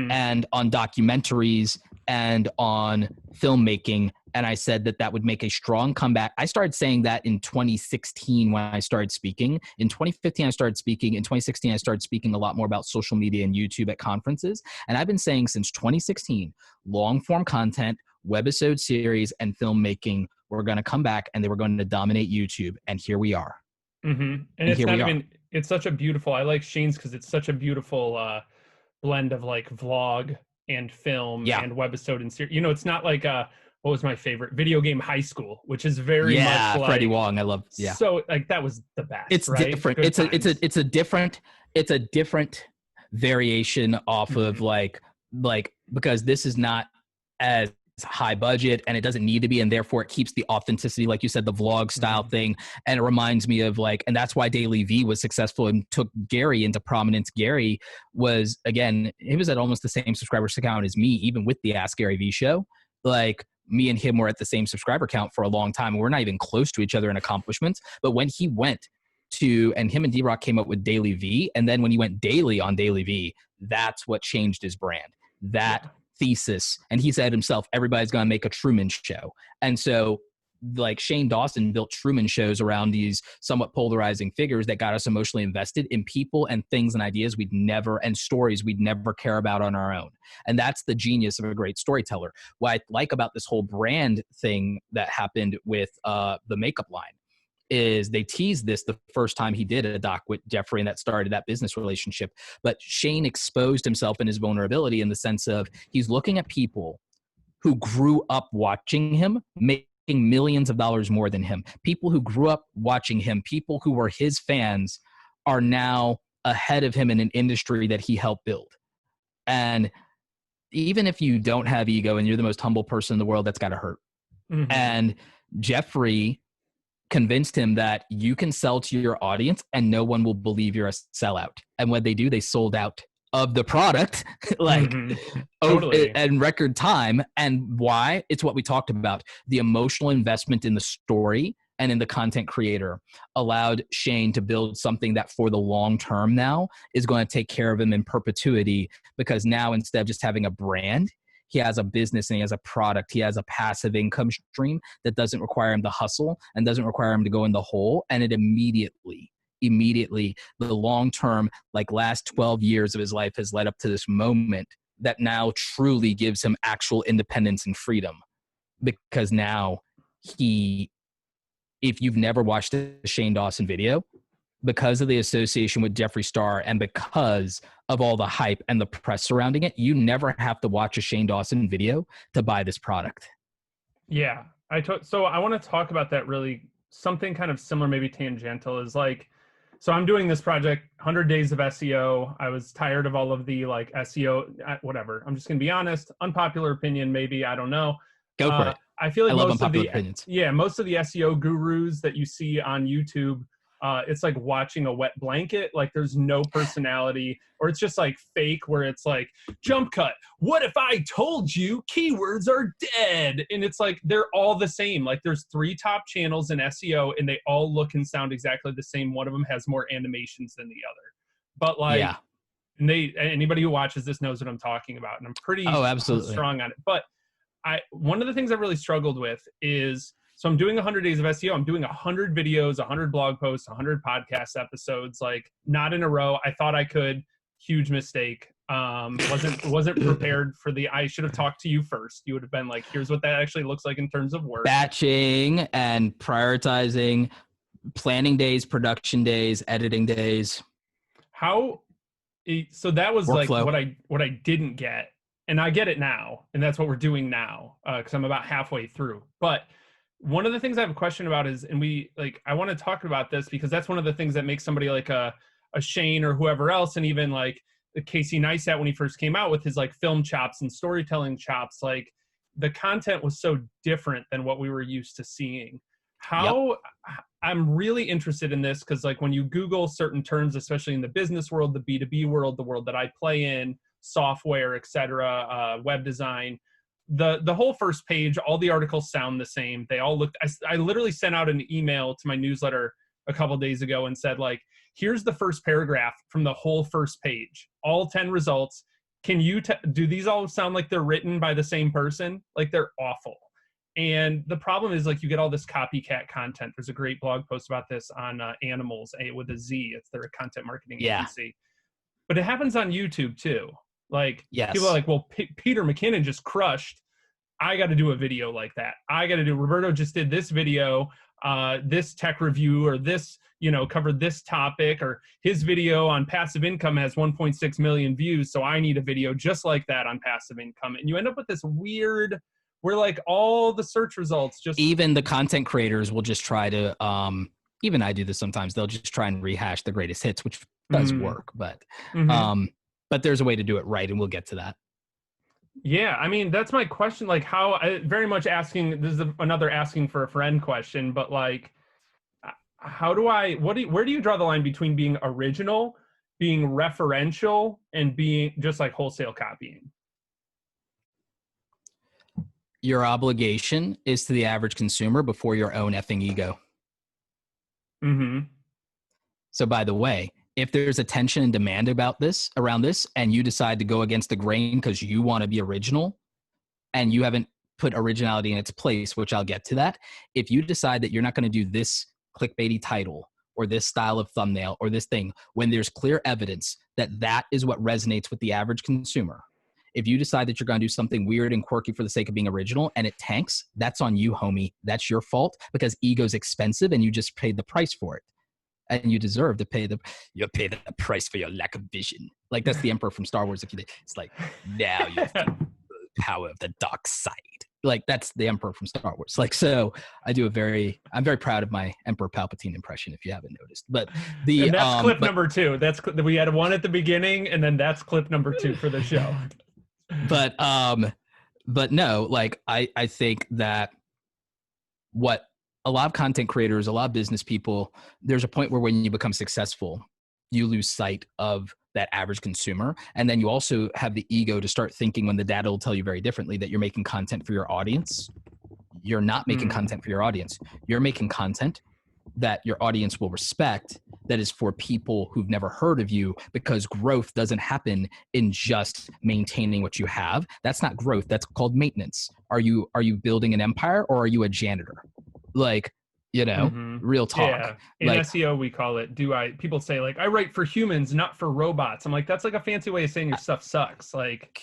and on documentaries and on filmmaking. And I said that would make a strong comeback. I started saying that in 2016 when I started speaking. In 2015, I started speaking. In 2016, I started speaking a lot more about social media and YouTube at conferences. And I've been saying since 2016, long form content, webisode series, and filmmaking were going to come back and they were going to dominate YouTube. And here we are. And it's not even, it's such a beautiful, I like Shane's because it's such a beautiful blend of like vlog and film and webisode and series. You know, it's not like what was my favorite? Video Game High School, which is very much like Freddie Wong. I love. So like that was the best. It's right? different. Good It's a different variation off of like because this is not as high budget and it doesn't need to be, and therefore it keeps the authenticity, like you said, the vlog style thing. And it reminds me of like, and that's why Daily V was successful and took Gary into prominence. Gary was, again, he was at almost the same subscriber count as me, even with the Ask Gary V show. Like me and him were at the same subscriber count for a long time. We're not even close to each other in accomplishments. But when he went to, and him and D-Rock came up with Daily V, and then when he went daily on Daily V, that's what changed his brand. That thesis. And he said himself, everybody's going to make a Truman Show. And so like Shane Dawson built Truman shows around these somewhat polarizing figures that got us emotionally invested in people and things and ideas and stories we'd never care about on our own. And that's the genius of a great storyteller. What I like about this whole brand thing that happened with the makeup line is they teased this the first time he did a doc with Jeffrey, and that started that business relationship. But Shane exposed himself and his vulnerability in the sense of he's looking at people who grew up watching him, making millions of dollars more than him. People who grew up watching him, people who were his fans, are now ahead of him in an industry that he helped build. And even if you don't have ego and you're the most humble person in the world, that's got to hurt. Mm-hmm. And Jeffrey convinced him that you can sell to your audience and no one will believe you're a sellout. And when they do, they sold out of the product totally. In record time. And why? It's what we talked about. The emotional investment in the story and in the content creator allowed Shane to build something that for the long term now is going to take care of him in perpetuity, because now instead of just having a brand, he has a business and he has a product. He has a passive income stream that doesn't require him to hustle and doesn't require him to go in the hole. And it immediately, the long-term, like last 12 years of his life has led up to this moment that now truly gives him actual independence and freedom. Because now if you've never watched a Shane Dawson video, because of the association with Jeffree Star and because of all the hype and the press surrounding it, you never have to watch a Shane Dawson video to buy this product. Yeah. So I want to talk about that, really something kind of similar, maybe tangential, is like, so I'm doing this project, 100 Days of SEO. I was tired of all of the like SEO, whatever. I'm just going to be honest, unpopular opinion, maybe, I don't know. Go for it. I feel like most of the opinions. Most of the SEO gurus that you see on YouTube, it's like watching a wet blanket. Like there's no personality, or it's just like fake, where it's like jump cut. What if I told you keywords are dead? And it's like, they're all the same. Like there's 3 top channels in SEO and they all look and sound exactly the same. One of them has more animations than the other, but like, yeah. And anybody who watches this knows what I'm talking about. And I'm pretty strong on it. But one of the things I really struggled with is, so I'm doing 100 Days of SEO. I'm doing 100 videos, 100 blog posts, 100 podcast episodes, like not in a row. I thought I could. Huge mistake. Wasn't prepared for I should have talked to you first. You would have been like, here's what that actually looks like in terms of work. Batching and prioritizing, planning days, production days, editing days. So that was workflow. Like what I didn't get. And I get it now. And that's what we're doing now, because I'm about halfway through. But one of the things I have a question about is, and I want to talk about this because that's one of the things that makes somebody like a Shane or whoever else, and even like Casey Neistat when he first came out with his like film chops and storytelling chops, like the content was so different than what we were used to seeing. I'm really interested in this because like when you Google certain terms, especially in the business world, the B2B world, the world that I play in, software, etc., web design, the whole first page, all the articles sound the same. They all looked, I literally sent out an email to my newsletter a couple days ago and said like, here's the first paragraph from the whole first page, all 10 results. Can you, do these all sound like they're written by the same person? Like they're awful. And the problem is like you get all this copycat content. There's a great blog post about this on Animals with a Z. It's their content marketing agency. But it happens on YouTube too. Like people are like, well, Peter McKinnon just crushed. I got to do a video like that. Roberto just did this video, this tech review, or this, covered this topic, or his video on passive income has 1.6 million views. So I need a video just like that on passive income. And you end up with this weird, where like all the search results just. Even the content creators will just try to, even I do this sometimes. They'll just try and rehash the greatest hits, which does work, but there's a way to do it right. And we'll get to that. Yeah, I mean, that's my question. Like how very much asking, this is another asking for a friend question, but like, where do you draw the line between being original, being referential, and being just like wholesale copying? Your obligation is to the average consumer before your own effing ego. So by the way, if there's a tension and demand around this, and you decide to go against the grain because you want to be original and you haven't put originality in its place, which I'll get to that. If you decide that you're not going to do this clickbaity title or this style of thumbnail or this thing, when there's clear evidence that that is what resonates with the average consumer, if you decide that you're going to do something weird and quirky for the sake of being original and it tanks, that's on you, homie. That's your fault, because ego's expensive and you just paid the price for it. And you deserve to pay the price for your lack of vision. Like, that's the Emperor from Star Wars. It's like, now you feel the power of the dark side. Like, that's the Emperor from Star Wars. Like, so I'm very proud of my Emperor Palpatine impression, if you haven't noticed. But and that's clip number 2. We had one at the beginning, and then that's clip number 2 for the show. But no, like, I think that what a lot of content creators, a lot of business people, there's a point where when you become successful, you lose sight of that average consumer. And then you also have the ego to start thinking, when the data will tell you very differently, that you're making content for your audience. You're not making content for your audience. You're making content that your audience will respect, that is for people who've never heard of you, because growth doesn't happen in just maintaining what you have. That's not growth. That's called maintenance. Are you building an empire, or are you a janitor? Like, real talk. Yeah. In like, SEO, we call it, people say, like, I write for humans, not for robots. I'm like, that's like a fancy way of saying your stuff sucks. Like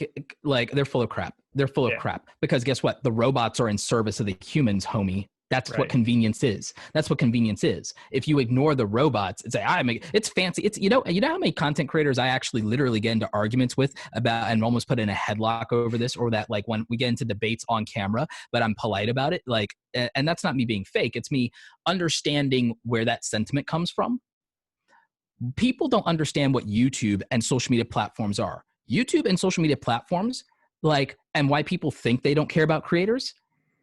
they're full of crap. They're full of crap, because guess what? The robots are in service of the humans, homie. That's what convenience is. That's what convenience is. If you ignore the robots and say, it's fancy. It's, you know how many content creators I actually literally get into arguments with about, and almost put in a headlock over this, or that, like, when we get into debates on camera, but I'm polite about it. Like, and that's not me being fake. It's me understanding where that sentiment comes from. People don't understand what YouTube and social media platforms are. YouTube and social media platforms, like, and why people think they don't care about creators.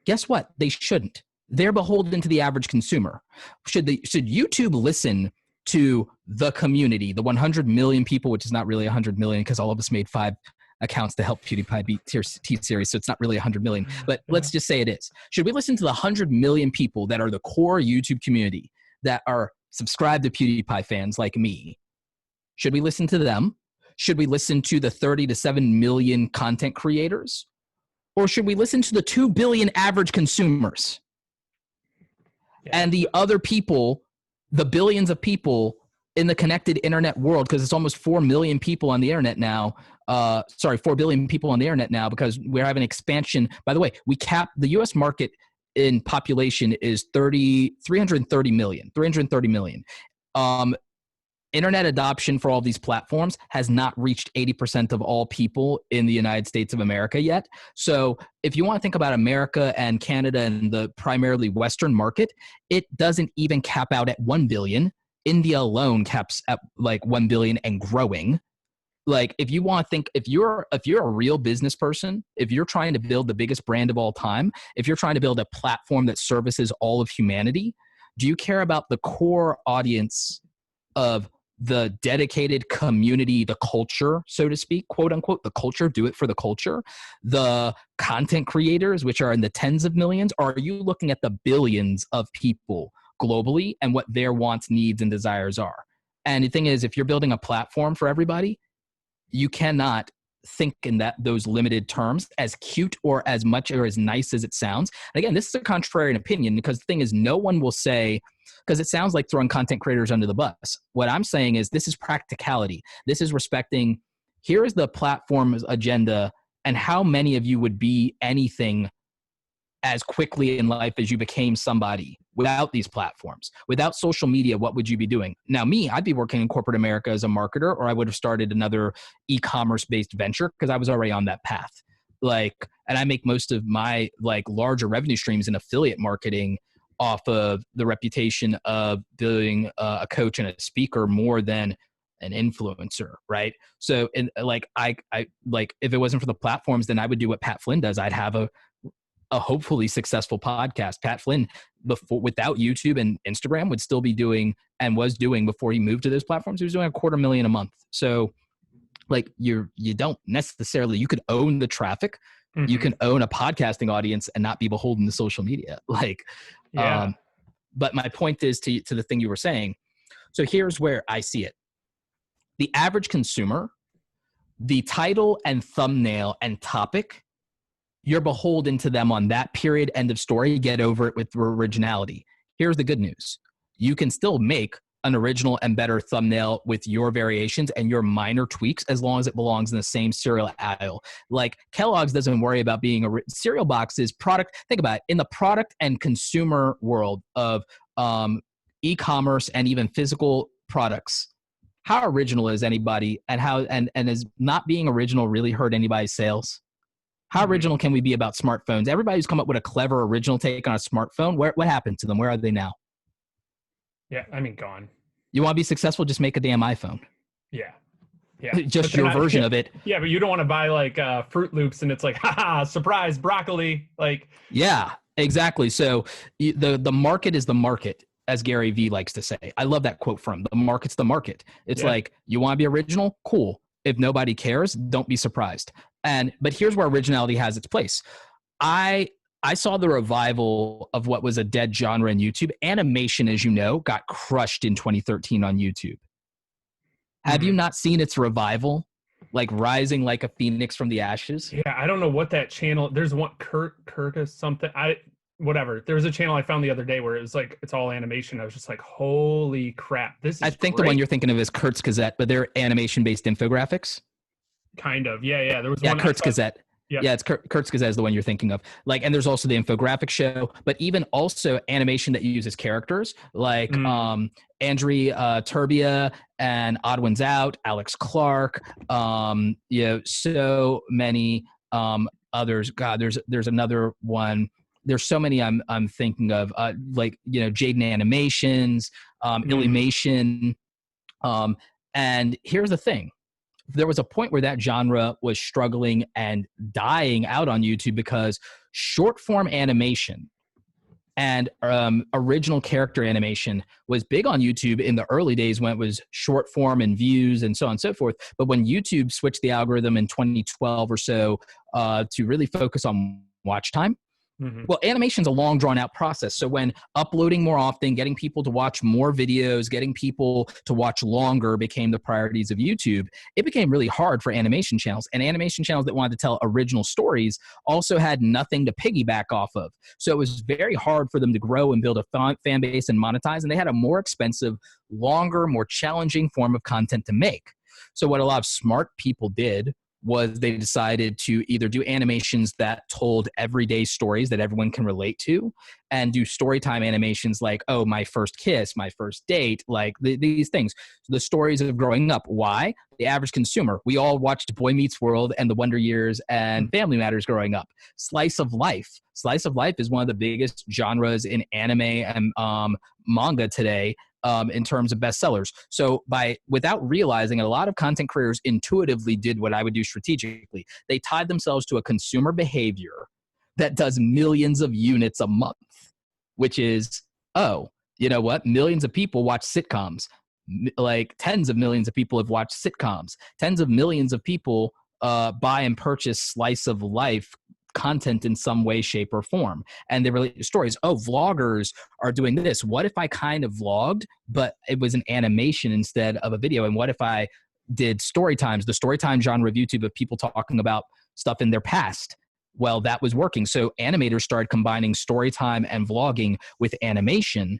Guess what? They shouldn't. They're beholden to the average consumer. Should YouTube listen to the community, the 100 million people, which is not really 100 million, because all of us made 5 accounts to help PewDiePie beat T-Series, so it's not really 100 million, but let's just say it is. Should we listen to the 100 million people that are the core YouTube community, that are subscribed to PewDiePie fans like me? Should we listen to them? Should we listen to the 30 to 7 million content creators? Or should we listen to the 2 billion average consumers? And the other people, the billions of people in the connected internet world, because it's almost 4 million people on the internet now. 4 billion people on the internet now, because we're having expansion. By the way, the US market in population is 330 million. Internet adoption for all these platforms has not reached 80% of all people in the United States of America yet. So if you want to think about America and Canada and the primarily Western market, it doesn't even cap out at 1 billion. India alone caps at like 1 billion and growing. Like, if you want to think, if you're a real business person, if you're trying to build the biggest brand of all time, if you're trying to build a platform that services all of humanity, do you care about the core audience of the dedicated community, the culture, so to speak, quote unquote, the culture, do it for the culture, the content creators, which are in the tens of millions? Or are you looking at the billions of people globally and what their wants, needs, and desires are? And the thing is, if you're building a platform for everybody, you cannot think in those limited terms, as cute or as much or as nice as it sounds. And again, this is a contrarian opinion, because the thing is, no one will say, because it sounds like throwing content creators under the bus. What I'm saying is, this is practicality. This is respecting, here is the platform's agenda, and how many of you would be anything as quickly in life as you became somebody without these platforms. Without social media, what would you be doing? Now, me, I'd be working in corporate America as a marketer, or I would have started another e-commerce based venture, because I was already on that path. Like, and I make most of my like larger revenue streams in affiliate marketing off of the reputation of being a coach and a speaker more than an influencer, right? So, and like, I like, if it wasn't for the platforms, then I would do what Pat Flynn does. I'd have a hopefully successful podcast. Pat Flynn, without YouTube and Instagram, would still be doing, and was doing before he moved to those platforms, he was doing $250,000 a month. So like, you don't necessarily, you could own the traffic. Mm-hmm. You can own a podcasting audience and not be beholden to social media. Like, but my point is to the thing you were saying. So here's where I see it. The average consumer, the title and thumbnail and topic you're beholden to them on that period, end of story, get over it with originality. Here's the good news. You can still make an original and better thumbnail with your variations and your minor tweaks as long as it belongs in the same cereal aisle. Like Kellogg's doesn't worry about being a cereal box's product. Think about it. In the product and consumer world of e-commerce and even physical products, how original is anybody, and how and is not being original really hurt anybody's sales? How original can we be about smartphones? Everybody who's come up with a clever original take on a smartphone, what happened to them? Where are they now? Yeah, I mean, gone. You want to be successful? Just make a damn iPhone. Yeah. Just your version of it. Yeah, but you don't want to buy like Fruit Loops and it's like, haha, surprise, broccoli. Like, yeah, exactly. So the market is the market, as Gary Vee likes to say. I love that quote from him. The market's the market. It's like, you want to be original? Cool. If nobody cares, don't be surprised. But here's where originality has its place. I saw the revival of what was a dead genre in YouTube. Animation, as you know, got crushed in 2013 on YouTube. Have you not seen its revival? Like rising like a phoenix from the ashes? Yeah, I don't know what that channel, there's one, Curtis something, whatever. There was a channel I found the other day where it was like, it's all animation. I was just like, holy crap, this is I think great. The one you're thinking of is Kurt's Gazette, but they're animation-based infographics. Kind of, yeah. There was one. Yeah, Kurt's Gazette. Yep. Yeah, it's Kurt's Gazette is the one you're thinking of. Like, and there's also the infographic show, but even also animation that uses characters like Andrea Turbia and Odd Ones Out, Alex Clark, so many others. God, there's another one. There's so many I'm thinking of, Jaden Animations, Illymation. And here's the thing. There was a point where that genre was struggling and dying out on YouTube because short form animation and original character animation was big on YouTube in the early days when it was short form and views and so on and so forth. But when YouTube switched the algorithm in 2012 or so to really focus on watch time, well, animation's a long drawn out process. So when uploading more often, getting people to watch more videos, getting people to watch longer became the priorities of YouTube, it became really hard for animation channels. And animation channels that wanted to tell original stories also had nothing to piggyback off of. So it was very hard for them to grow and build a fan base and monetize. And they had a more expensive, longer, more challenging form of content to make. So what a lot of smart people did was they decided to either do animations that told everyday stories that everyone can relate to and do storytime animations like, oh, my first kiss, my first date, like these things. The stories of growing up. Why? The average consumer. We all watched Boy Meets World and The Wonder Years and Family Matters growing up. Slice of life. Slice of life is one of the biggest genres in anime and manga today. In terms of bestsellers. So without realizing, a lot of content creators intuitively did what I would do strategically. They tied themselves to a consumer behavior that does millions of units a month, which is, oh, you know what? Millions of people watch sitcoms. Like tens of millions of people have watched sitcoms. Tens of millions of people buy and purchase slice of life content in some way, shape, or form. And they relate to stories. Oh, vloggers are doing this. What if I kind of vlogged, but it was an animation instead of a video? And what if I did story times, the story time genre of YouTube of people talking about stuff in their past? Well, that was working. So animators started combining story time and vlogging with animation.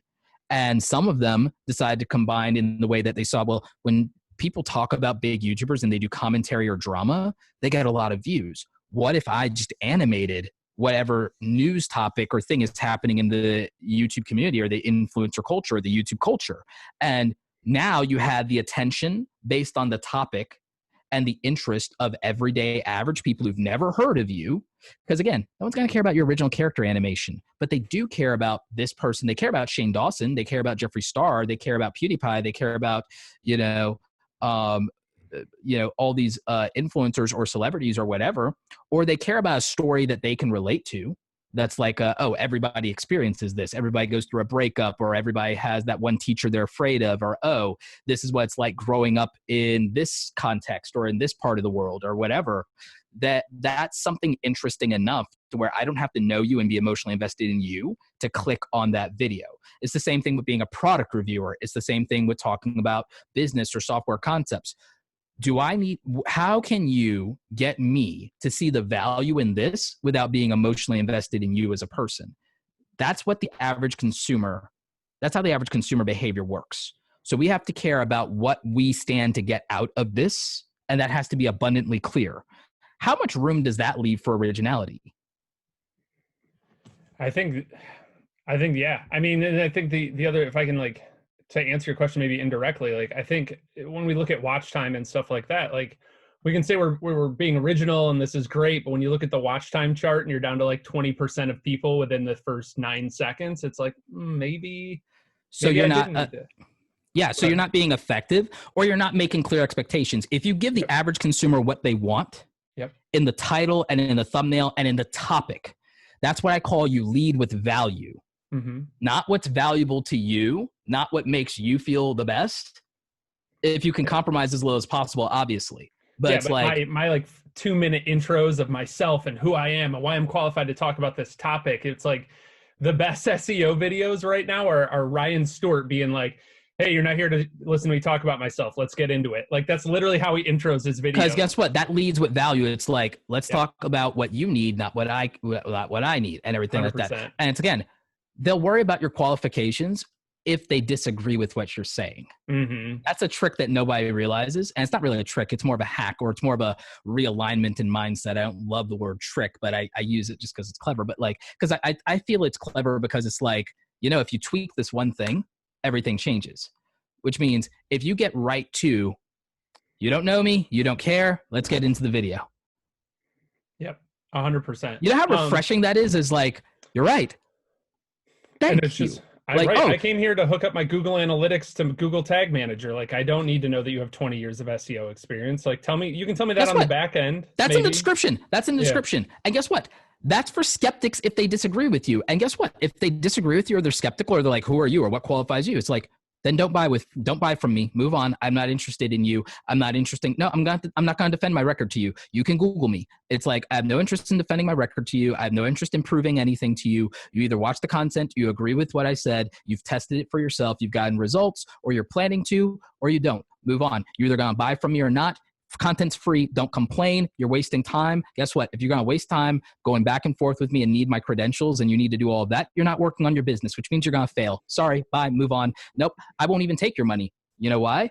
And some of them decided to combine in the way that they saw, well, when people talk about big YouTubers and they do commentary or drama, they get a lot of views. What if I just animated whatever news topic or thing is happening in the YouTube community or the influencer culture or the YouTube culture? And now you had the attention based on the topic and the interest of everyday average people who've never heard of you. Because again, no one's going to care about your original character animation, but they do care about this person. They care about Shane Dawson. They care about Jeffree Star. They care about PewDiePie. They care about, all these influencers or celebrities or whatever, or they care about a story that they can relate to. That's like, everybody experiences this. Everybody goes through a breakup, or everybody has that one teacher they're afraid of, or, oh, this is what it's like growing up in this context or in this part of the world or whatever. That's something interesting enough to where I don't have to know you and be emotionally invested in you to click on that video. It's the same thing with being a product reviewer. It's the same thing with talking about business or software concepts. how can you get me to see the value in this without being emotionally invested in you as a person? That's how the average consumer behavior works. So we have to care about what we stand to get out of this, and that has to be abundantly clear. How much room does that leave for originality? I think, yeah. I mean, and I think the other, if I can like, to answer your question maybe indirectly, like I think when we look at watch time and stuff like that, like we can say we're being original and this is great, but when you look at the watch time chart and you're down to like 20% of people within the first 9 seconds, it's like maybe. So maybe you're I not. didn't need to. Yeah, so you're not being effective, or you're not making clear expectations. If you give the average consumer what they want in the title and in the thumbnail and in the topic, that's what I call you lead with value. Mm-hmm. Not what's valuable to you, not what makes you feel the best. If you can compromise as little as possible, obviously. But it's like my like 2-minute intros of myself and who I am and why I'm qualified to talk about this topic. It's like the best SEO videos right now are Ryan Stewart being like, hey, you're not here to listen to me talk about myself. Let's get into it. Like, that's literally how he intros his video. Because guess what? That leads with value. It's like, let's talk about what you need, not what I need, and everything 100%. Like that. And it's, again, they'll worry about your qualifications if they disagree with what you're saying. Mm-hmm. That's a trick that nobody realizes. And it's not really a trick. It's more of a hack, or it's more of a realignment in mindset. I don't love the word trick, but I use it just because it's clever. But like, because I feel it's clever because it's like, if you tweak this one thing, everything changes, which means if you get right to, you don't know me, you don't care, let's get into the video. Yep, 100%. You know how refreshing that is like, you're right. Thank you. Just, I came here to hook up my Google Analytics to Google Tag Manager. Like, I don't need to know that you have 20 years of SEO experience. Like, you can tell me that on the back end. That's in the description. That's in the description. And guess what? That's for skeptics if they disagree with you. And guess what? If they disagree with you, or they're skeptical, or they're like, who are you, or what qualifies you? It's like, then don't buy from me. Move on. I'm not interested in you. I'm not interesting. No, I'm not going to defend my record to you. You can Google me. It's like, I have no interest in defending my record to you. I have no interest in proving anything to you. You either watch the content, you agree with what I said, you've tested it for yourself, you've gotten results, or you're planning to, or you don't. Move on. You're either going to buy from me or not. Content's free. Don't complain. You're wasting time. Guess what? If you're going to waste time going back and forth with me and need my credentials and you need to do all of that, you're not working on your business, which means you're going to fail. Sorry. Bye. Move on. Nope. I won't even take your money. You know why?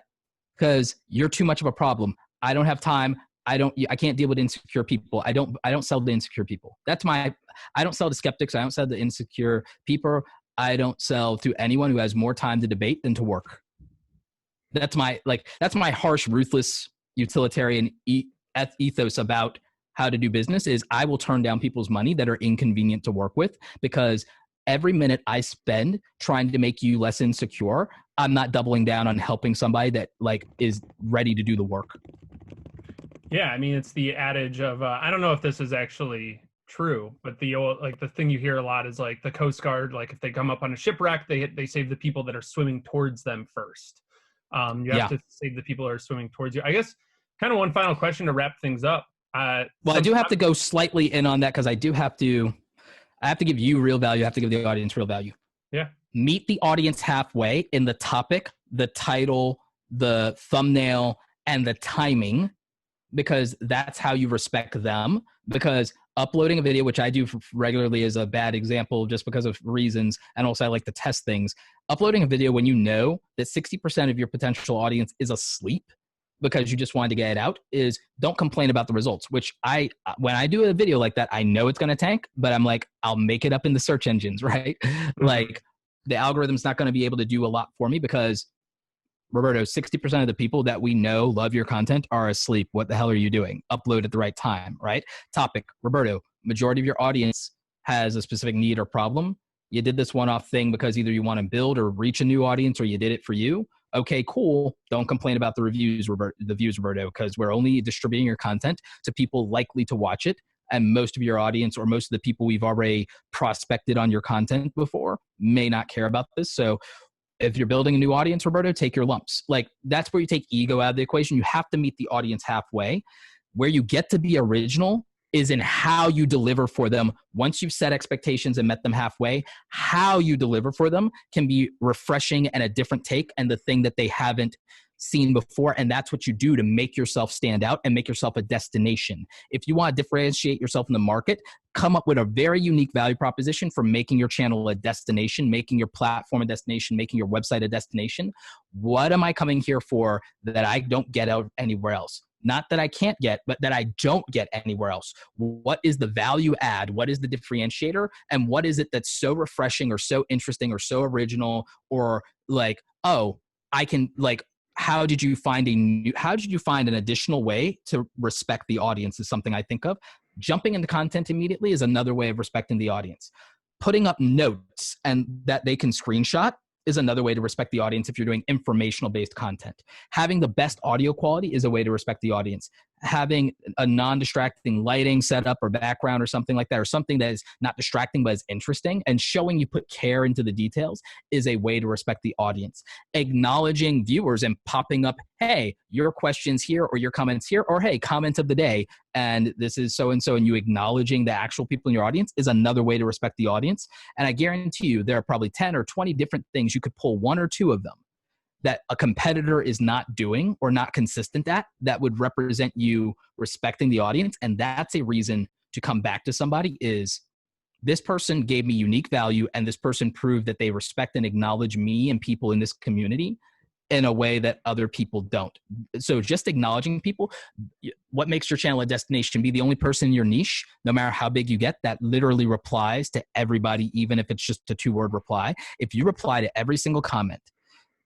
Because you're too much of a problem. I don't have time. I can't deal with insecure people. I don't sell to insecure people. I don't sell to skeptics. I don't sell to insecure people. I don't sell to anyone who has more time to debate than to work. That's my harsh, ruthless, utilitarian ethos about how to do business. Is I will turn down people's money that are inconvenient to work with, because every minute I spend trying to make you less insecure, I'm not doubling down on helping somebody that like is ready to do the work. Yeah, I mean, it's the adage of I don't know if this is actually true, but the old, like, the thing you hear a lot is like the Coast Guard, like if they come up on a shipwreck, they save the people that are swimming towards them first. You have to save the people that are swimming towards you. I guess kind of one final question to wrap things up. I do have to go slightly in on that, because I have to give you real value. I have to give the audience real value. Yeah. Meet the audience halfway in the topic, the title, the thumbnail, and the timing, because that's how you respect them. Because uploading a video, which I do regularly, is a bad example just because of reasons. And also I like to test things. Uploading a video when you know that 60% of your potential audience is asleep because you just wanted to get it out, is don't complain about the results, which when I do a video like that, I know it's going to tank, but I'm like, I'll make it up in the search engines, right? Mm-hmm. Like, the algorithm's not going to be able to do a lot for me, because Roberto, 60% of the people that we know love your content are asleep. What the hell are you doing? Upload at the right time, right? Topic, Roberto, majority of your audience has a specific need or problem. You did this one-off thing because either you want to build or reach a new audience, or you did it for you. Okay, cool. Don't complain about the views, Roberto, because we're only distributing your content to people likely to watch it. And most of your audience, or most of the people we've already prospected on your content before, may not care about this. So if you're building a new audience, Roberto, take your lumps. Like, that's where you take ego out of the equation. You have to meet the audience halfway. Where you get to be original is in how you deliver for them. Once you've set expectations and met them halfway, how you deliver for them can be refreshing and a different take, and the thing that they haven't seen before. And that's what you do to make yourself stand out and make yourself a destination. If you want to differentiate yourself in the market, come up with a very unique value proposition for making your channel a destination, making your platform a destination, making your website a destination. What am I coming here for that I don't get out anywhere else? Not that I can't get, but that I don't get anywhere else. What is the value add? What is the differentiator? And what is it that's so refreshing or so interesting or so original, or like, oh, I can, like, how did you find an additional way to respect the audience is something I think of. Jumping into content immediately is another way of respecting the audience. Putting up notes and that they can screenshot is another way to respect the audience if you're doing informational based content. Having the best audio quality is a way to respect the audience. Having a non-distracting lighting setup or background or something like that, or something that is not distracting but is interesting and showing you put care into the details, is a way to respect the audience. Acknowledging viewers and popping up, hey, your questions here, or your comments here, or hey, comment of the day, and this is so-and-so, and you acknowledging the actual people in your audience is another way to respect the audience. And I guarantee you there are probably 10 or 20 different things you could pull one or two of them that a competitor is not doing or not consistent at that would represent you respecting the audience. And that's a reason to come back to somebody, is this person gave me unique value, and this person proved that they respect and acknowledge me and people in this community in a way that other people don't. So just acknowledging people. What makes your channel a destination? Be the only person in your niche, no matter how big you get, that literally replies to everybody, even if it's just a 2-word reply. If you reply to every single comment,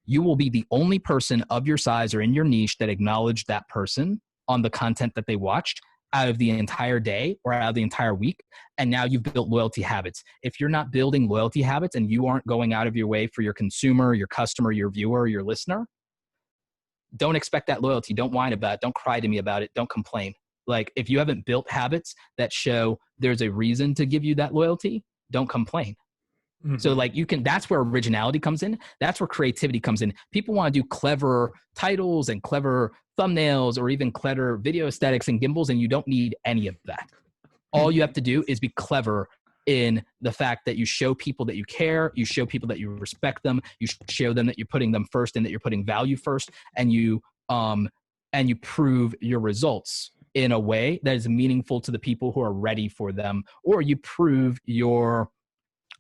you will be the only person of your size or in your niche that acknowledged that person on the content that they watched out of the entire day or out of the entire week. And now you've built loyalty habits. If you're not building loyalty habits and you aren't going out of your way for your consumer, your customer, your viewer, your listener, don't expect that loyalty. Don't whine about it. Don't cry to me about it. Don't complain. Like, if you haven't built habits that show there's a reason to give you that loyalty, don't complain. Mm-hmm. So like that's where originality comes in. That's where creativity comes in. People want to do clever titles and clever thumbnails or even clever video aesthetics and gimbals, and you don't need any of that. All you have to do is be clever in the fact that you show people that you care, you show people that you respect them, you show them that you're putting them first and that you're putting value first, and you prove your results in a way that is meaningful to the people who are ready for them, or you prove your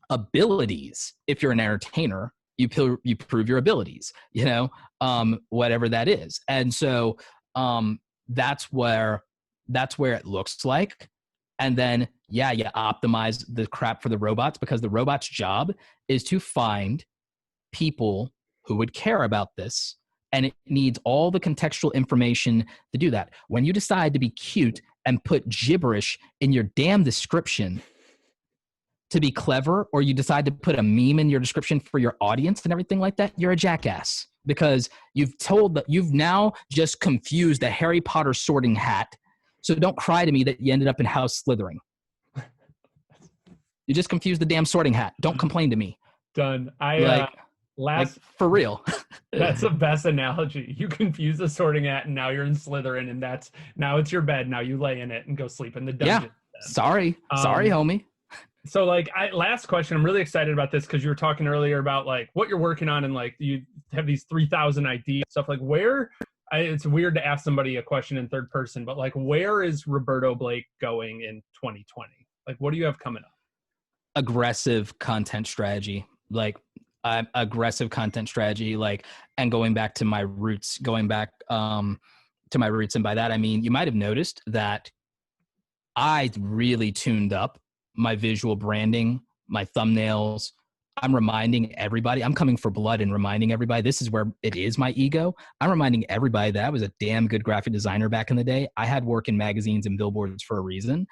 abilities. If you're an entertainer, you prove your abilities, whatever that is. And so that's where it looks like. And then, you optimize the crap for the robots, because the robot's job is to find people who would care about this. And it needs all the contextual information to do that. When you decide to be cute and put gibberish in your damn description to be clever, or you decide to put a meme in your description for your audience and everything like that, you're a jackass, because you've now just confused a Harry Potter sorting hat. So don't cry to me that you ended up in House Slytherin. You just confused the damn sorting hat. Don't complain to me. Done. For real. That's the best analogy. You confuse the sorting hat and now you're in Slytherin, and now it's your bed. Now you lay in it and go sleep in the dungeon. Yeah. Sorry, homie. So last question, I'm really excited about this because you were talking earlier about like what you're working on, and like you have these 3,000 ideas, stuff like it's weird to ask somebody a question in third person, but like, where is Roberto Blake going in 2020? Like, what do you have coming up? Aggressive content strategy, and going back to my roots, And by that, I mean, you might've noticed that I really tuned up my visual branding, my thumbnails. I'm reminding everybody, I'm coming for blood and reminding everybody, this is where it is my ego. I'm reminding everybody that I was a damn good graphic designer back in the day. I had work in magazines and billboards for a reason.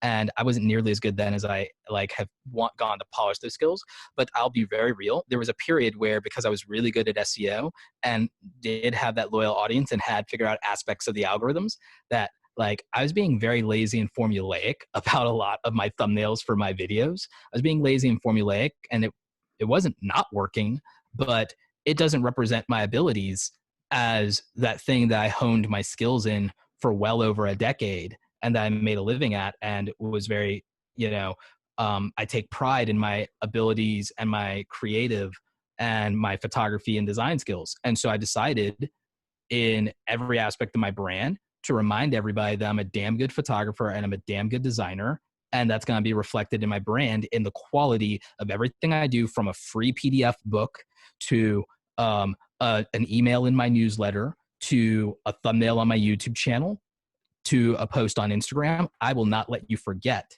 And I wasn't nearly as good then as I have gone to polish those skills. But I'll be very real. There was a period where, because I was really good at SEO and did have that loyal audience and had figured out aspects of the algorithms, that I was being very lazy and formulaic about a lot of my thumbnails for my videos. I was being lazy and formulaic, and it wasn't not working, but it doesn't represent my abilities as that thing that I honed my skills in for well over a decade and that I made a living at, and was very, I take pride in my abilities and my creative and my photography and design skills. And so I decided in every aspect of my brand to remind everybody that I'm a damn good photographer and I'm a damn good designer. And that's going to be reflected in my brand, in the quality of everything I do, from a free PDF book to an email in my newsletter to a thumbnail on my YouTube channel to a post on Instagram. I will not let you forget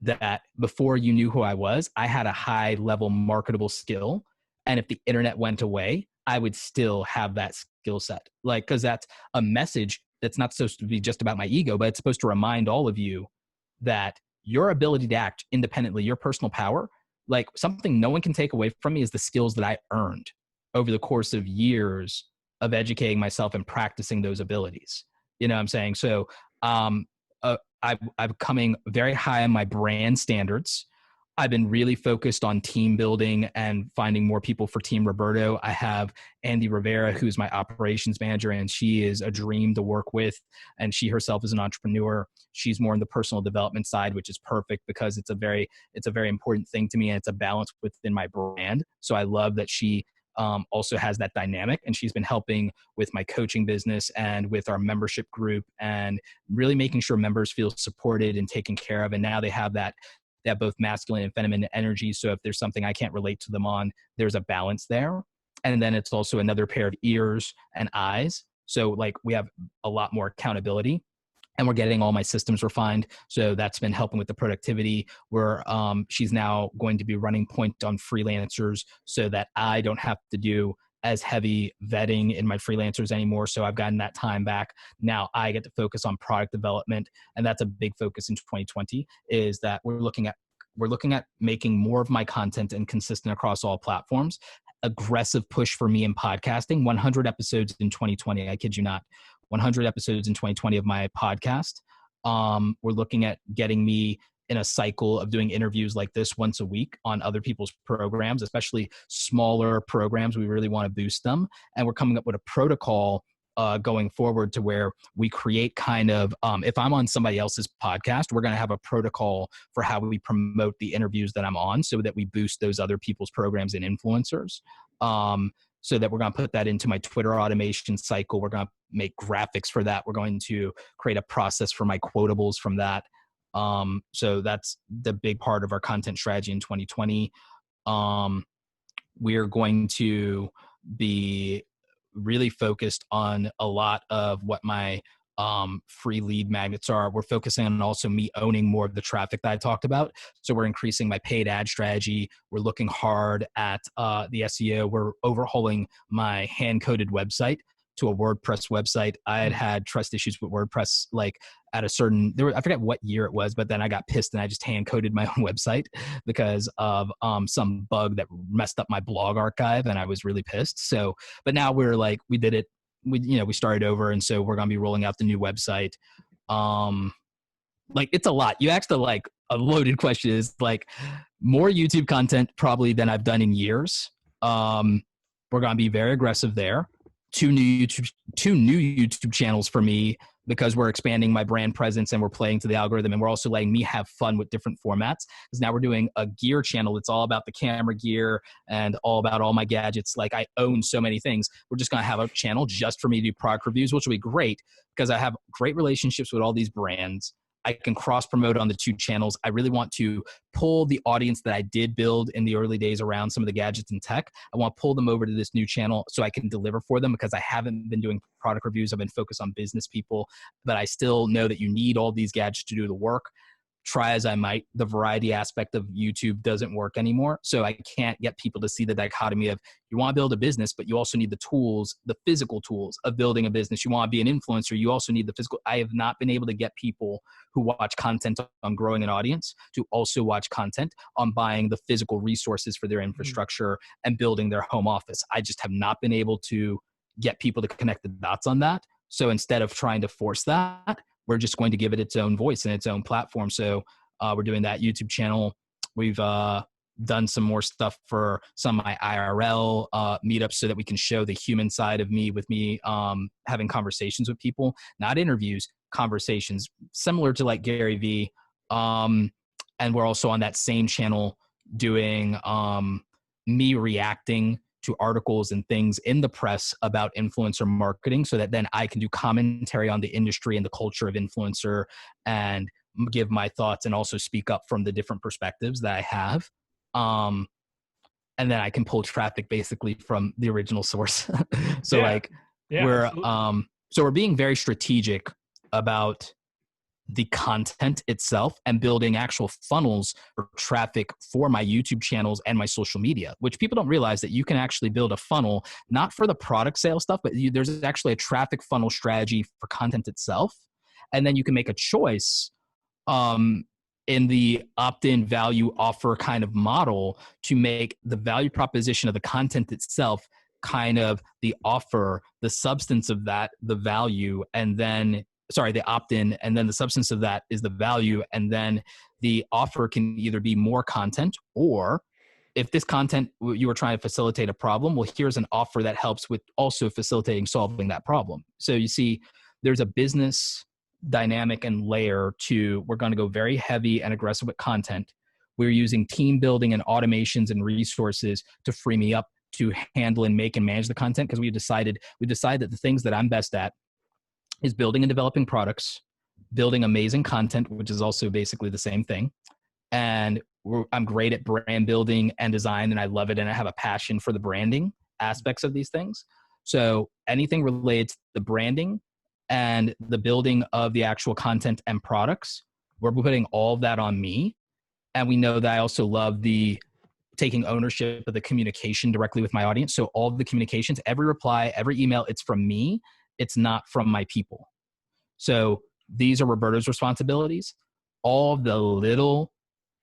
that before you knew who I was, I had a high level marketable skill. And if the internet went away, I would still have that skill set. Like, cause that's a message that's not supposed to be just about my ego, but it's supposed to remind all of you that your ability to act independently, your personal power, like something no one can take away from me, is the skills that I earned over the course of years of educating myself and practicing those abilities. You know what I'm saying? So I'm coming very high on my brand standards. I've been really focused on team building and finding more people for Team Roberto. I have Andy Rivera, who's my operations manager, and she is a dream to work with. And she herself is an entrepreneur. She's more in the personal development side, which is perfect because it's a very important thing to me, and it's a balance within my brand. So I love that she also has that dynamic, and she's been helping with my coaching business and with our membership group and really making sure members feel supported and taken care of. And now they have both masculine and feminine energy. So if there's something I can't relate to them on, there's a balance there. And then it's also another pair of ears and eyes. So like we have a lot more accountability, and we're getting all my systems refined. So that's been helping with the productivity. She's now going to be running point on freelancers so that I don't have to do as heavy vetting in my freelancers anymore. So I've gotten that time back. Now I get to focus on product development. And that's a big focus in 2020, is that we're looking at making more of my content and consistent across all platforms. Aggressive push for me in podcasting, 100 episodes in 2020. I kid you not. 100 episodes in 2020 of my podcast. We're looking at getting me in a cycle of doing interviews like this once a week on other people's programs, especially smaller programs. We really want to boost them. And we're coming up with a protocol going forward to where we create kind of, if I'm on somebody else's podcast, we're going to have a protocol for how we promote the interviews that I'm on so that we boost those other people's programs and influencers. So that we're going to put that into my Twitter automation cycle. We're going to make graphics for that. We're going to create a process for my quotables from that. So that's the big part of our content strategy in 2020. We're going to be really focused on a lot of what my free lead magnets are. We're focusing on also me owning more of the traffic that I talked about. So we're increasing my paid ad strategy. We're looking hard at the SEO. We're overhauling my hand-coded website to a WordPress website. I had trust issues with WordPress, like at a certain, I forget what year it was, but then I got pissed and I just hand coded my own website because of some bug that messed up my blog archive, and I was really pissed. So, but now we're like, we did it. We started over, and so we're gonna be rolling out the new website. Like it's a lot. You asked a loaded question. Is like more YouTube content probably than I've done in years. We're gonna be very aggressive there. Two new YouTube channels for me because we're expanding my brand presence and we're playing to the algorithm, and we're also letting me have fun with different formats. Because now we're doing a gear channel that's all about the camera gear and all about all my gadgets. Like I own so many things. We're just gonna have a channel just for me to do product reviews, which will be great because I have great relationships with all these brands. I can cross promote on the two channels. I really want to pull the audience that I did build in the early days around some of the gadgets and tech. I want to pull them over to this new channel so I can deliver for them, because I haven't been doing product reviews. I've been focused on business people, but I still know that you need all these gadgets to do the work. Try as I might, the variety aspect of YouTube doesn't work anymore. So I can't get people to see the dichotomy of you want to build a business, but you also need the tools, the physical tools of building a business. You want to be an influencer, you also need the physical. I have not been able to get people who watch content on growing an audience to also watch content on buying the physical resources for their infrastructure and building their home office. I just have not been able to get people to connect the dots on that. So instead of trying to force that, we're just going to give it its own voice and its own platform. So we're doing that YouTube channel. We've done some more stuff for some of my IRL meetups so that we can show the human side of me, with me having conversations with people, not interviews, conversations, similar to like Gary Vee. And we're also on that same channel doing me reacting to articles and things in the press about influencer marketing so that then I can do commentary on the industry and the culture of influencer and give my thoughts and also speak up from the different perspectives that I have. And then I can pull traffic basically from the original source. So we're being very strategic about the content itself and building actual funnels for traffic for my YouTube channels and my social media, which people don't realize that you can actually build a funnel, not for the product sale stuff, but there's actually a traffic funnel strategy for content itself. And then you can make a choice in the opt-in value offer kind of model to make the value proposition of the content itself kind of the offer, the substance of that, the value, and then the opt-in, and then the substance of that is the value. And then the offer can either be more content, or if this content you were trying to facilitate a problem, well, here's an offer that helps with also facilitating solving that problem. So you see, there's a business dynamic and layer to, we're going to go very heavy and aggressive with content. We're using team building and automations and resources to free me up to handle and make and manage the content, because we decided that the things that I'm best at is building and developing products, building amazing content, which is also basically the same thing. And I'm great at brand building and design, and I love it. And I have a passion for the branding aspects of these things. So anything related to the branding and the building of the actual content and products, we're putting all of that on me. And we know that I also love the taking ownership of the communication directly with my audience. So all of the communications, every reply, every email, it's from me. It's not from my people. So these are Roberto's responsibilities. All the little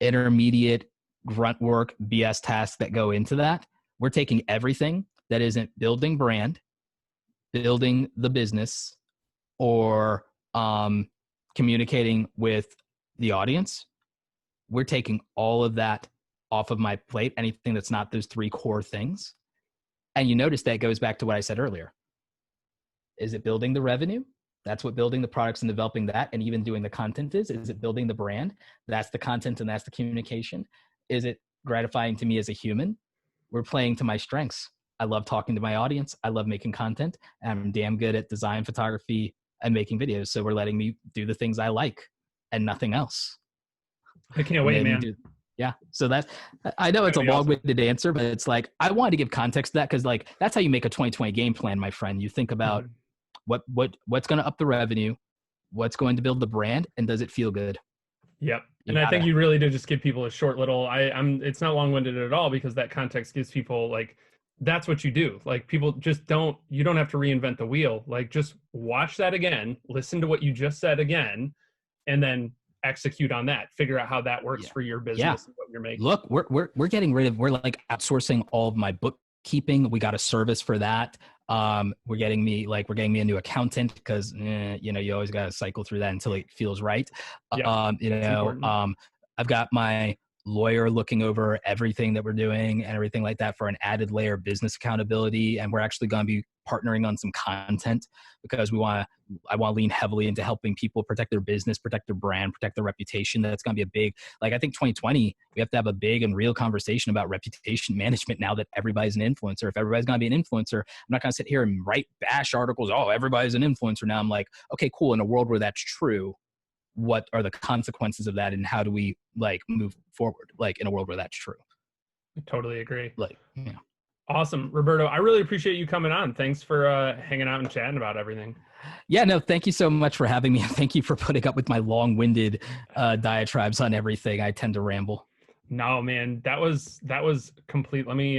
intermediate grunt work, BS tasks that go into that, we're taking everything that isn't building brand, building the business, or communicating with the audience. We're taking all of that off of my plate, anything that's not those three core things. And you notice that goes back to what I said earlier. Is it building the revenue? That's what building the products and developing that and even doing the content is. Is it building the brand? That's the content and that's the communication. Is it gratifying to me as a human? We're playing to my strengths. I love talking to my audience. I love making content. And I'm damn good at design, photography, and making videos. So we're letting me do the things I like and nothing else. I can't wait, man. Yeah. So I know it's a long-winded answer, but it's like, I wanted to give context to that because like, that's how you make a 2020 game plan, my friend. You think about what's going to up the revenue, what's going to build the brand, and does it feel good? Yep. And I think you really did just give people a short little, it's not long-winded at all, because that context gives people like, that's what you do. Like, people just you don't have to reinvent the wheel. Like, just watch that again, listen to what you just said again, and then execute on that, figure out how that works for your business and what you're making. Look, we're getting rid of, we're like outsourcing all of my bookkeeping. We got a service for that. We're getting me a new accountant because, you always got to cycle through that until it feels right. I've got my lawyer looking over everything that we're doing and everything like that for an added layer of business accountability. And we're actually going to be partnering on some content because I want to lean heavily into helping people protect their business, protect their brand, protect their reputation. That's going to be a big, I think 2020, we have to have a big and real conversation about reputation management now that everybody's an influencer. If everybody's going to be an influencer, I'm not going to sit here and bash articles. Oh, everybody's an influencer now. I'm like, okay, cool. In a world where that's true, what are the consequences of that, and how do we move forward in a world where that's true? I totally agree. Awesome. Roberto, I really appreciate you coming on. Thanks for hanging out and chatting about everything. Yeah, no, thank you so much for having me. Thank you for putting up with my long-winded diatribes on everything. I tend to ramble. No, man, that was complete. Let me